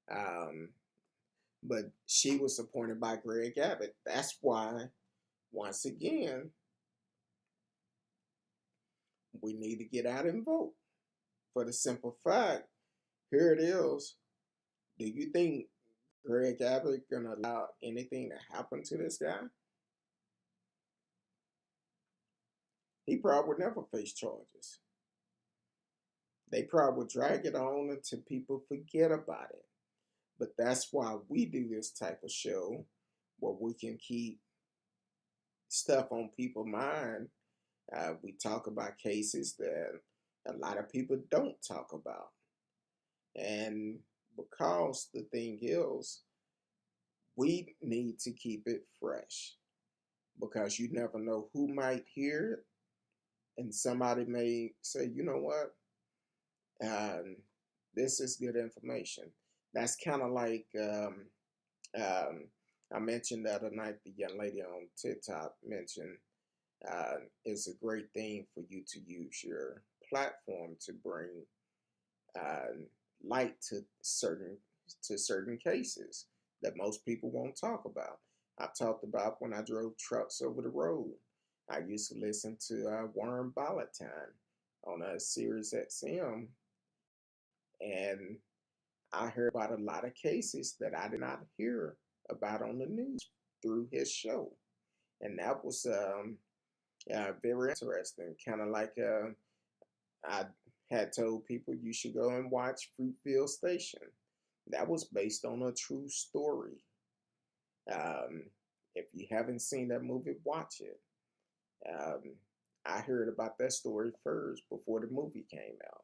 Um, but she was appointed by Greg Abbott. That's why, once again, we need to get out and vote. For the simple fact, here it is. Do you think Greg Abbott gonna allow anything to happen to this guy? He probably would never face charges. They probably would drag it on until people forget about it. But that's why we do this type of show where we can keep stuff on people's mind. We talk about cases that a lot of people don't talk about. And because the thing is, we need to keep it fresh because you never know who might hear it. And somebody may say, you know what, um, this is good information. That's kind of like um, I mentioned the other night, the young lady on TikTok mentioned it's a great thing for you to use your platform to bring uh, light to certain cases that most people won't talk about. I talked about when I drove trucks over the road. I used to listen to Warren Ballantyne on a Sirius XM, and I heard about a lot of cases that I did not hear about on the news through his show, and that was very interesting. Kind of like I had told people you should go and watch Fruitville Station. That was based on a true story. Um, if you haven't seen that movie, watch it. Um, I heard about that story first before the movie came out.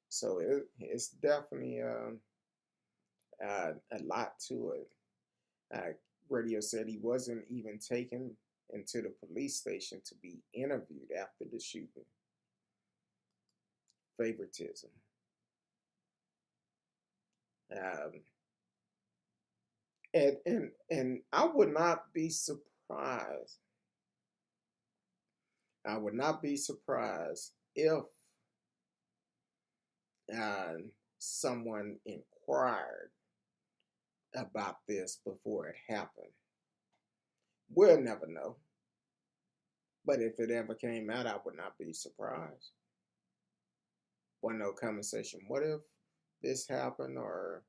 So it's definitely a lot to it. Uh, Radio said he wasn't even taken into the police station to be interviewed after the shooting. Favoritism. Um, and I would not be surprised. I would not be surprised if uh, someone inquired about this before it happened. We'll never know. But if it ever came out, I would not be surprised. One no conversation. What if this happened, or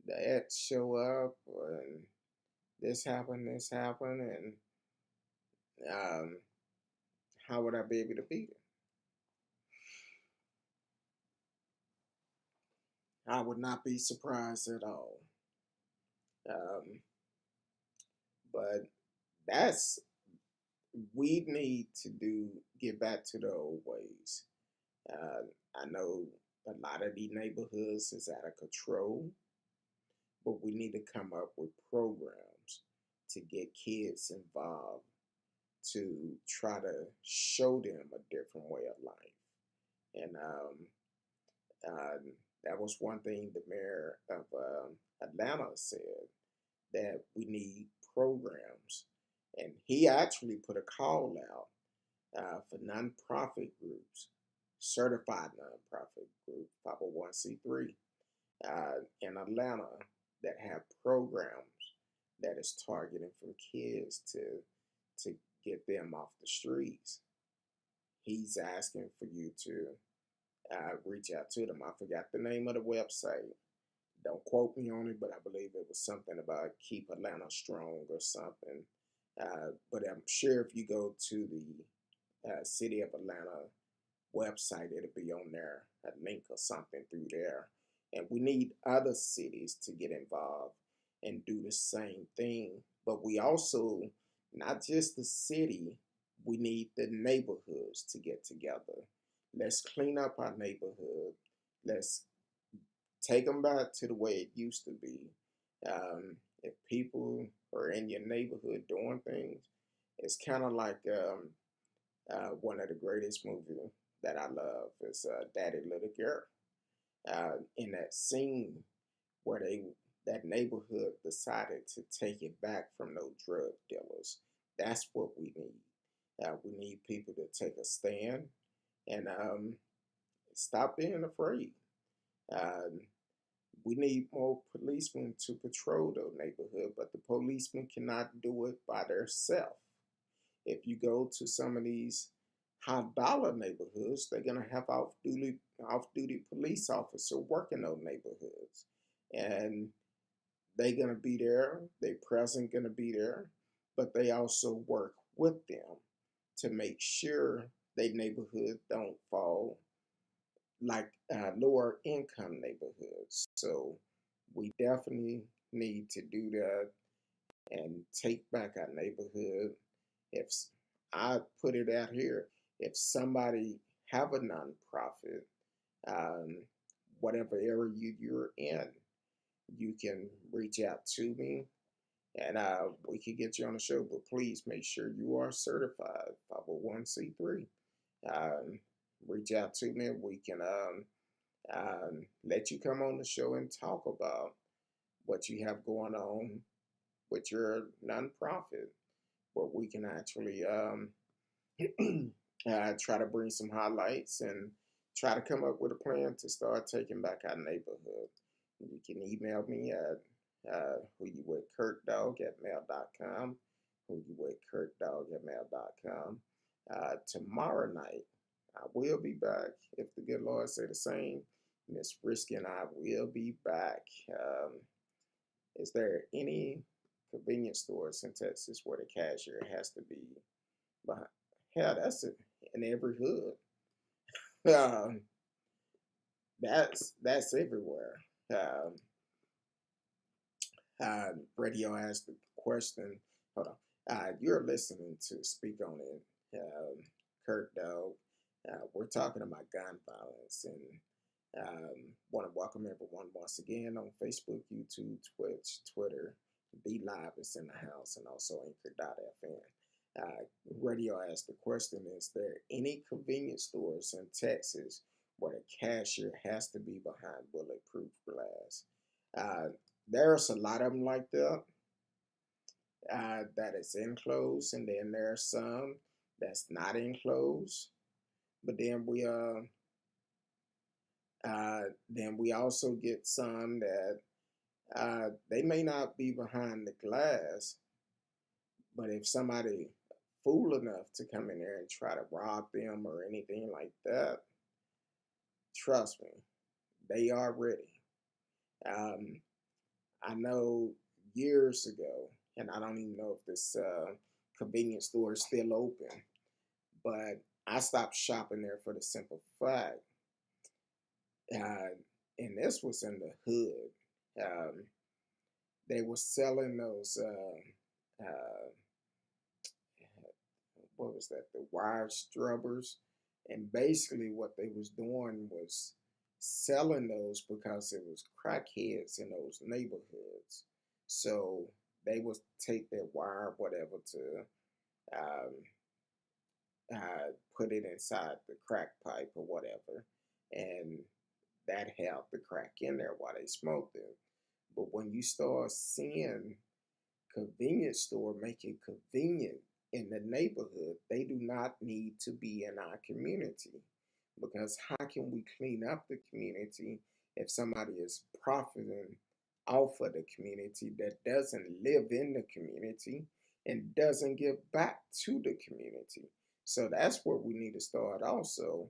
the ex show up, and this happened, and um, how would I be able to beat it? I would not be surprised at all. Um, but that's we need to get back to the old ways. I know a lot of these neighborhoods is out of control, but we need to come up with programs to get kids involved to try to show them a different way of life. And uh, that was one thing the mayor of Atlanta said, that we need programs. And he actually put a call out for nonprofit groups, certified nonprofit group, 501c3 in Atlanta that have programs that is targeting for kids to get them off the streets. He's asking for you to reach out to them. I forgot the name of the website. Don't quote me on it, but I believe it was something about Keep Atlanta Strong or something. But I'm sure if you go to the City of Atlanta website, it'll be on there, a link or something through there. And we need other cities to get involved and do the same thing. But we also, not just the city, we need the neighborhoods to get together. Let's clean up our neighborhood. Let's take them back to the way it used to be. If people are in your neighborhood doing things, it's kind of like one of the greatest movies that I love is Daddy Little Girl. In that scene where that neighborhood decided to take it back from those drug dealers. That's what we need. We need people to take a stand and stop being afraid. Um, we need more policemen to patrol the neighborhood, but the policemen cannot do it by themselves. If you go to some of these high dollar neighborhoods, they're gonna have off duty police officer working those neighborhoods, and they're gonna be there. Their presence gonna be there, but they also work with them to make sure their neighborhood don't fall like lower income neighborhoods. So we definitely need to do that and take back our neighborhood. If I put it out here, if somebody have a nonprofit, um, whatever area you're in, you can reach out to me and we can get you on the show. But please make sure you are certified 501c3. Um, Reach out to me. We can let you come on the show and talk about what you have going on with your nonprofit, where we can actually try to bring some highlights and try to come up with a plan to start taking back our neighborhood. You can email me at whoyouwithkurtdog@mail.com, whoyouwithkurtdog@mail.com. Tomorrow night, I will be back, if the good Lord say the same. Miss Brisky and I will be back. Is there any convenience stores in Texas where the cashier has to be behind? Hell, that's it in every hood. Um, that's everywhere. Um, Radio asked the question. Hold on. You're listening to Speak on It, Kurt Dog. We're talking about gun violence and want to welcome everyone once again on Facebook, YouTube, Twitch, Twitter. Be Live is in the house and also Anchor.fm. Radio asked the question, is there any convenience stores in Texas where the cashier has to be behind bulletproof glass? There's a lot of them like that that is enclosed, and then there's some that's not enclosed. But then we also get some that they may not be behind the glass, but if somebody fool enough to come in there and try to rob them or anything like that, trust me, they are ready. I know years ago, and I don't even know if this convenience store is still open, but I stopped shopping there for the simple fact, and this was in the hood. They were selling those, what was that, the wire strubbers. And basically what they was doing was selling those because it was crackheads in those neighborhoods. So they would take that wire, whatever, to put it inside the crack pipe or whatever. And that helped the crack in there while they smoked it. But when you start seeing convenience store make it convenient in the neighborhood, they do not need to be in our community. Because how can we clean up the community if somebody is profiting off of the community that doesn't live in the community and doesn't give back to the community? So that's where we need to start also.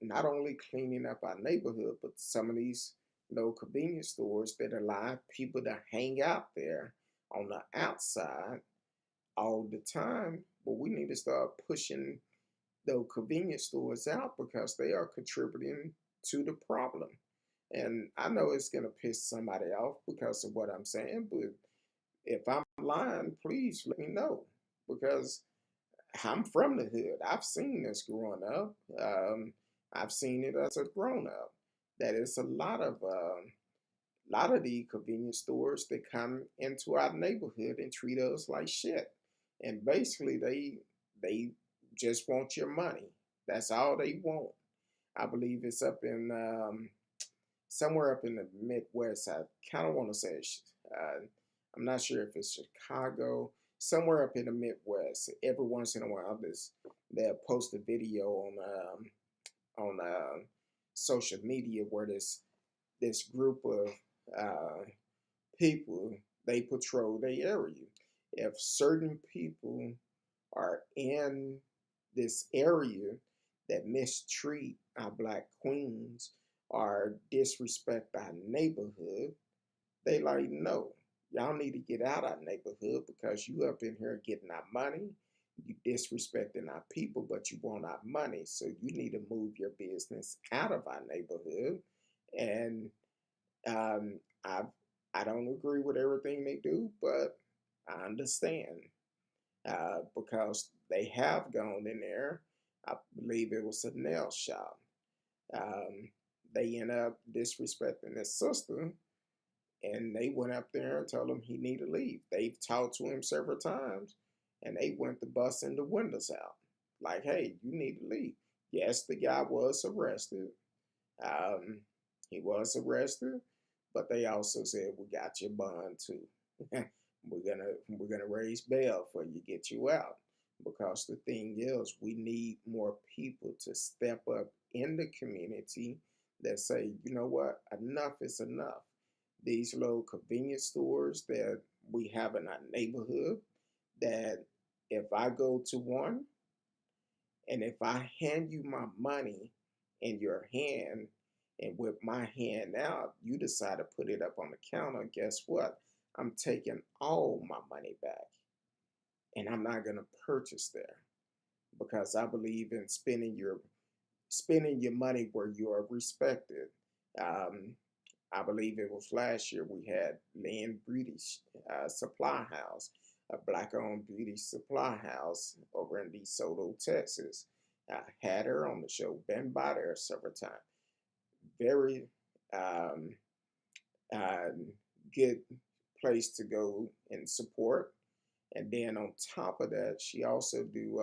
Not only cleaning up our neighborhood, but some of these little convenience stores that allow people to hang out there on the outside all the time. But we need to start pushing those convenience stores out because they are contributing to the problem. And I know it's going to piss somebody off because of what I'm saying, but if I'm lying, please let me know because I'm from the hood. I've seen this growing up. I've seen it as a grown up. That is a lot of the convenience stores that come into our neighborhood and treat us like shit. And basically, they just want your money. That's all they want. I believe it's up in somewhere up in the Midwest. I kind of want to say I'm not sure if it's Chicago, somewhere up in the Midwest. Every once in a while, they'll post a video on social media where this group of uh, people, they patrol the area. If certain people are in this area that mistreat our black queens or disrespect our neighborhood, they like, no, y'all need to get out our neighborhood because you up in here getting our money. You disrespecting our people, but you want our money. So you need to move your business out of our neighborhood. And um, I I don't agree with everything they do, but I understand because they have gone in there. I believe it was a nail shop. Um, they end up disrespecting his sister, and they went up there and told him he needed to leave. They've talked to him several times, and they went to busting the windows out, like, "Hey, you need to leave." Yes, the guy was arrested. Um, he was arrested, but they also said we got your bond too. we're gonna raise bail for you, get you out. Because the thing is, we need more people to step up in the community that say, you know what, enough is enough. These little convenience stores that we have in our neighborhood, that if I go to one and if I hand you my money in your hand, and with my hand out, you decide to put it up on the counter, guess what? I'm taking all my money back and I'm not going to purchase there because I believe in spending your money where you are respected. Um, I believe it was last year we had Lynn Beauty's Supply House, a black-owned beauty supply house over in DeSoto, Texas. I had her on the show, been by there several times. Very um, uh, good place to go and support. And then on top of that, she also do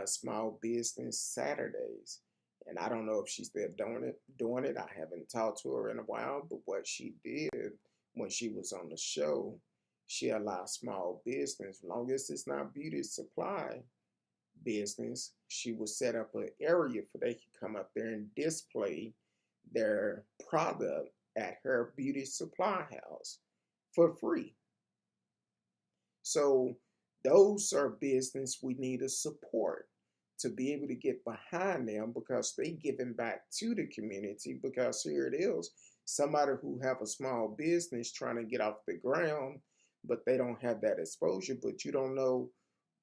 small business Saturdays. And I don't know if she's still doing it. I haven't talked to her in a while, but what she did when she was on the show, she allowed small business, as long as it's not beauty supply business, she would set up an area for they could come up there and display their product at her beauty supply house for free. So those are business we need to support to be able to get behind them because they giving back to the community. Because here it is, somebody who have a small business trying to get off the ground, but they don't have that exposure, but you don't know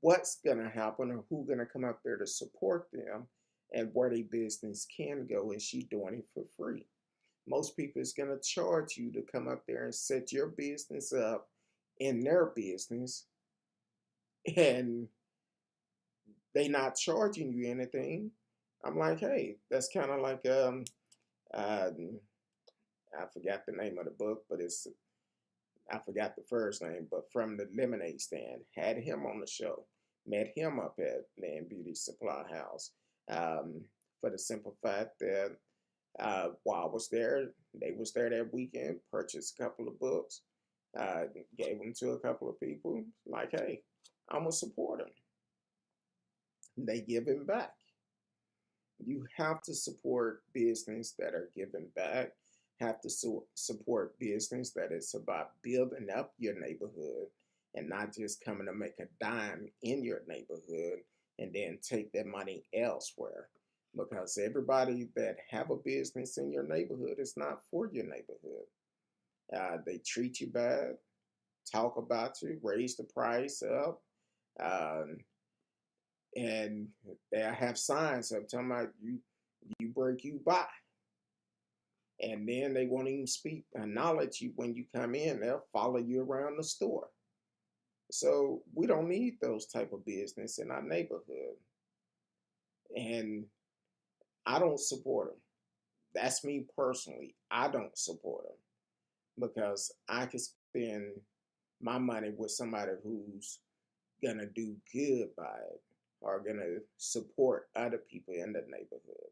what's gonna happen or who gonna come up there to support them and where their business can go, and she doing it for free. Most people is gonna charge you to come up there and set your business up in their business, and they not charging you anything. I'm like, hey, that's kind of like uh, I forgot the name of the book, but I forgot the first name, but from the lemonade stand, had him on the show, met him up at Land Beauty Supply House, for the simple fact that while I was there, they was there that weekend, purchased a couple of books, Uh, Gave them to a couple of people. Like, hey, I'm gonna support them. They give him back. You have to support business that are giving back. Have to support business that is about building up your neighborhood and not just coming to make a dime in your neighborhood and then take that money elsewhere. Because everybody that have a business in your neighborhood is not for your neighborhood. They treat you bad, talk about you, raise the price up, um, and they have signs up telling about you break, you buy. And then they won't even speak, acknowledge you when you come in. They'll follow you around the store. So we don't need those type of business in our neighborhood. And I don't support them. That's me personally. I don't support them because I can spend my money with somebody who's gonna do good by it or gonna support other people in the neighborhood.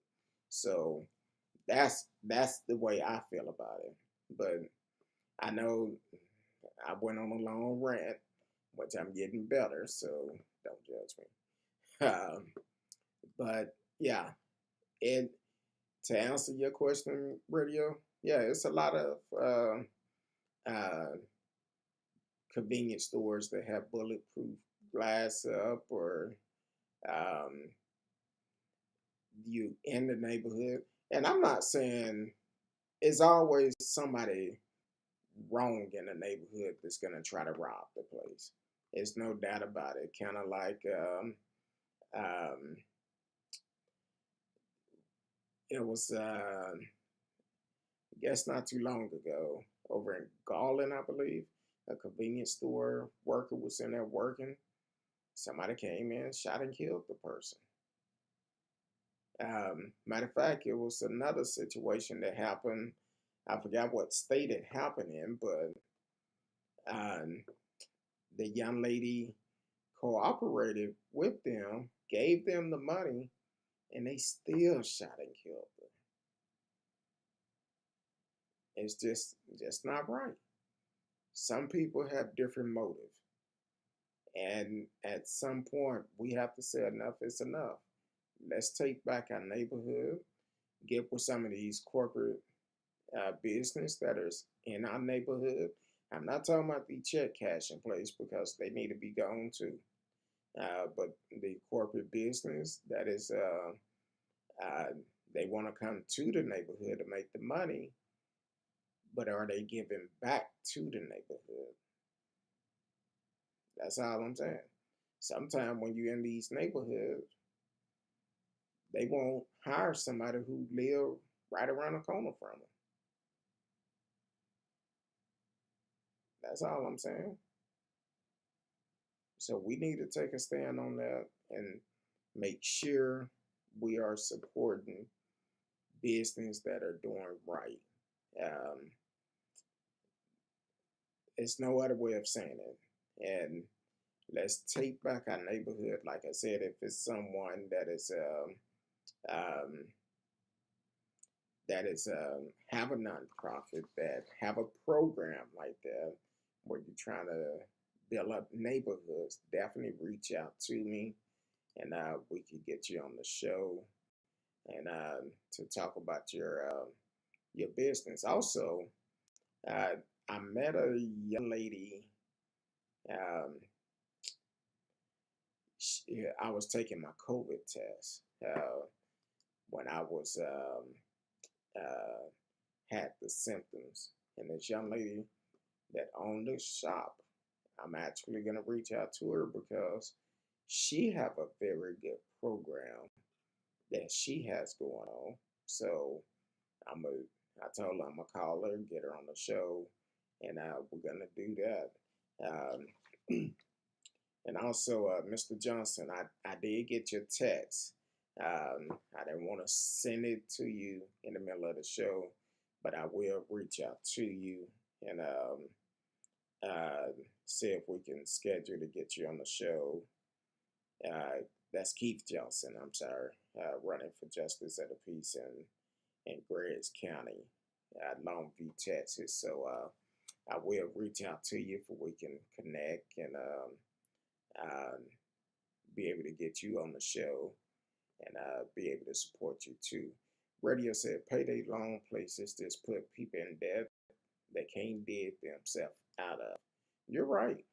So that's the way I feel about it. But I know I went on a long rant, which I'm getting better, so don't judge me. But yeah, and to answer your question, Radio, yeah, it's a lot of uh, convenience stores that have bulletproof glass up or um, you in the neighborhood. And I'm not saying it's always somebody wrong in the neighborhood that's going to try to rob the place. There's no doubt about it. Kind of like um, it was, I guess, not too long ago over in Garland, I believe. A convenience store worker was in there working. Somebody came in, shot and killed the person. Matter of fact, it was another situation that happened. I forgot what state it happened in, but um, the young lady cooperated with them, gave them the money, and they still shot and killed her. It's just not right. Some people have different motive, and at some point we have to say enough is enough. Let's take back our neighborhood, get with some of these corporate business that is in our neighborhood. I'm not talking about the check cashing place because they need to be gone too. But the corporate business that is, uh, they want to come to the neighborhood to make the money, but are they giving back to the neighborhood? That's all I'm saying. Sometimes when you're in these neighborhoods, they won't hire somebody who live right around the corner from them. That's all I'm saying. So we need to take a stand on that and make sure we are supporting business that are doing right. Um, it's no other way of saying it. And let's take back our neighborhood. Like I said, if it's someone um, that is have a nonprofit that have a program like that where you're trying to build up neighborhoods, definitely reach out to me and we could get you on the show and to talk about your business. Also, uh, I met a young lady. Um, I was taking my COVID test when I was uh, had the symptoms, and this young lady that owned the shop, I'm actually gonna reach out to her because she have a very good program that she has going on. So I'm a, I told her I'm gonna call her, get her on the show, and we're gonna do that. Um, and also, Mr. Johnson, I did get your text. I didn't want to send it to you in the middle of the show, but I will reach out to you and uh, see if we can schedule to get you on the show. That's Keith Johnson, I'm sorry, running for justice of the peace in Grays County, Longview, Texas. So I will reach out to you for we can connect and uh, be able to get you on the show and be able to support you too. Radio said payday loan places just put people in debt they can't dig themselves out of. You're right.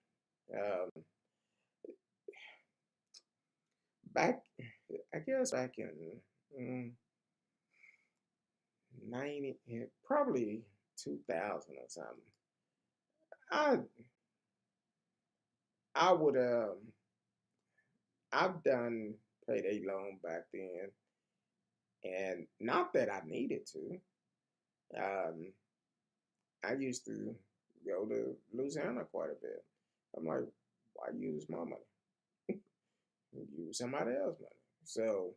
Um, back, I guess back in mm, 90, probably 2000 or something, I I would I've done payday loan back then, and not that I needed to. Um, I used to go to Louisiana quite a bit. I'm like, why use my money? Use somebody else's money. So,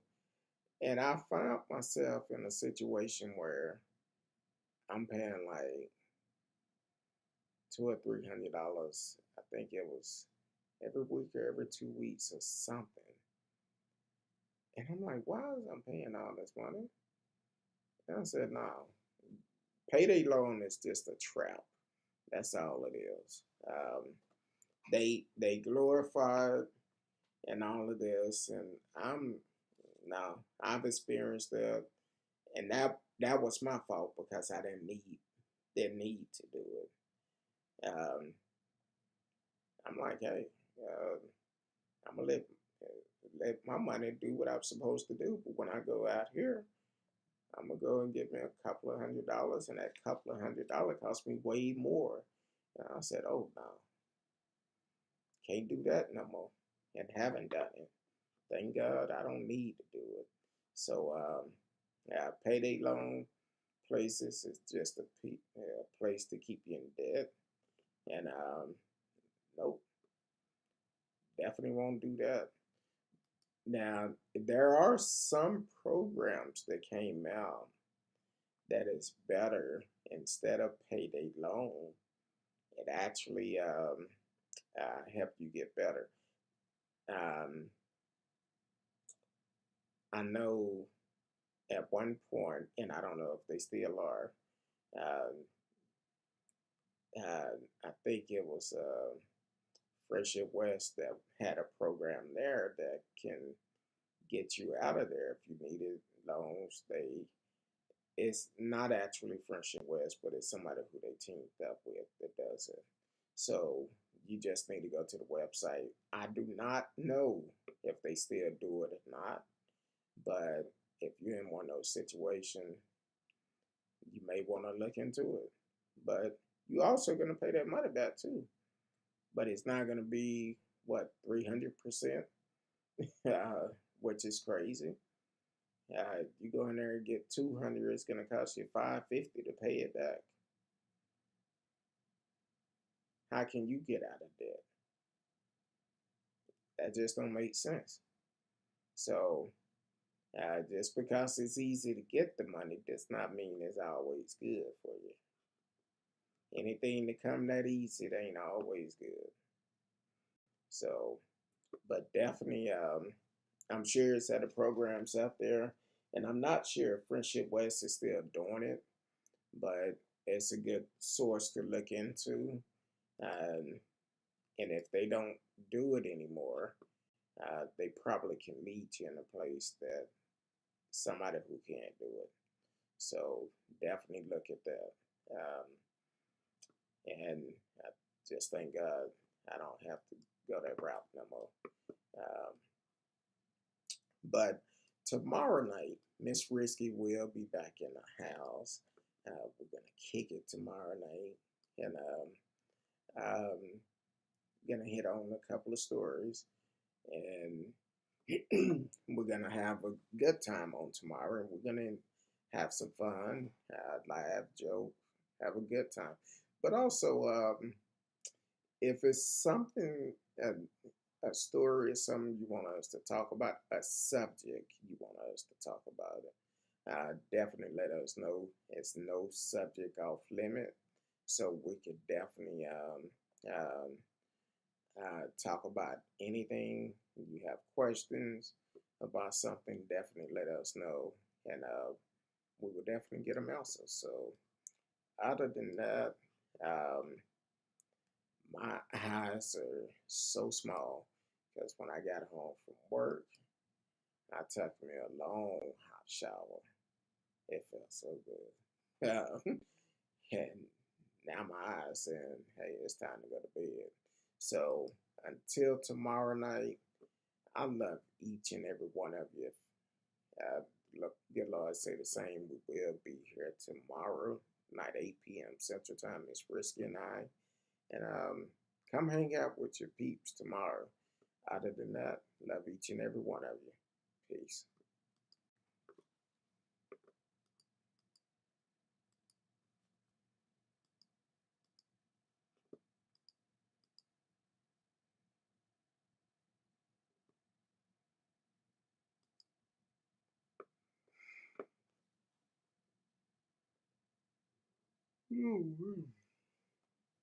and I found myself in a situation where I'm paying like $200 or $300. I think it was every week or every 2 weeks or something. And I'm like, why is I'm paying all this money? And I said, no, payday loan is just a trap. That's all it is. They glorify it and all of this, and I'm no, I've experienced that, and that was my fault because I didn't need to do it. I'm like, hey, uh, I'm gonna let my money do what I'm supposed to do, but when I go out here, I'm gonna go and get me a couple of $100, and that couple of $100 cost me way more. And I said, oh no, can't do that no more, and haven't done it. Thank God I don't need to do it. So yeah, payday loan places is just a place to keep you in debt, and nope, definitely won't do that. Now there are some programs that came out that is better. Instead of payday loan, it actually help you get better. Um, I know at one point, and I don't know if they still are. Um, I think it was Friendship West that had a program there that can get you out of there if you needed loans. It's not actually Friendship West, but it's somebody who they teamed up with that does it. So you just need to go to the website. I do not know if they still do it or not, but if you're in one of those situations, you may want to look into it. But you're also going to pay that money back too. But it's not going to be what 300%, which is crazy. You go in there and get 200, it's going to cost you 550 to pay it back. How can you get out of debt? That just don't make sense. So just because it's easy to get the money does not mean it's always good for you. Anything that come that easy, it ain't always good. So, but definitely, I'm sure it's other programs out there, and I'm not sure if Friendship West is still doing it, but it's a good source to look into. Um, and if they don't do it anymore, they probably can lead you in a place that somebody who can't do it. So definitely look at that. Um, and I just thank God I don't have to go that route no more. Um, but tomorrow night, Miss Risky will be back in the house. We're gonna kick it tomorrow night, and gonna hit on a couple of stories, and we're gonna have a good time on tomorrow, and we're gonna have some fun, laugh, joke, have a good time. But also, if it's something, a story or something you want us to talk about, a subject you want us to talk about it, definitely let us know. It's no subject off limit, so we could definitely talk about anything. If you have questions about something, definitely let us know, and we will definitely get them answers. So, other than that, Um, my eyes are so small because when I got home from work, I took me a long hot shower. It felt so good. And now my eyes saying, hey, it's time to go to bed. So until tomorrow night, I love each and every one of you. Look, dear Lord, say the same. We will be here tomorrow night, 8 p.m. Central Time. It's Risky and I. And come hang out with your peeps tomorrow. Other than that, love each and every one of you. Peace. Ooh,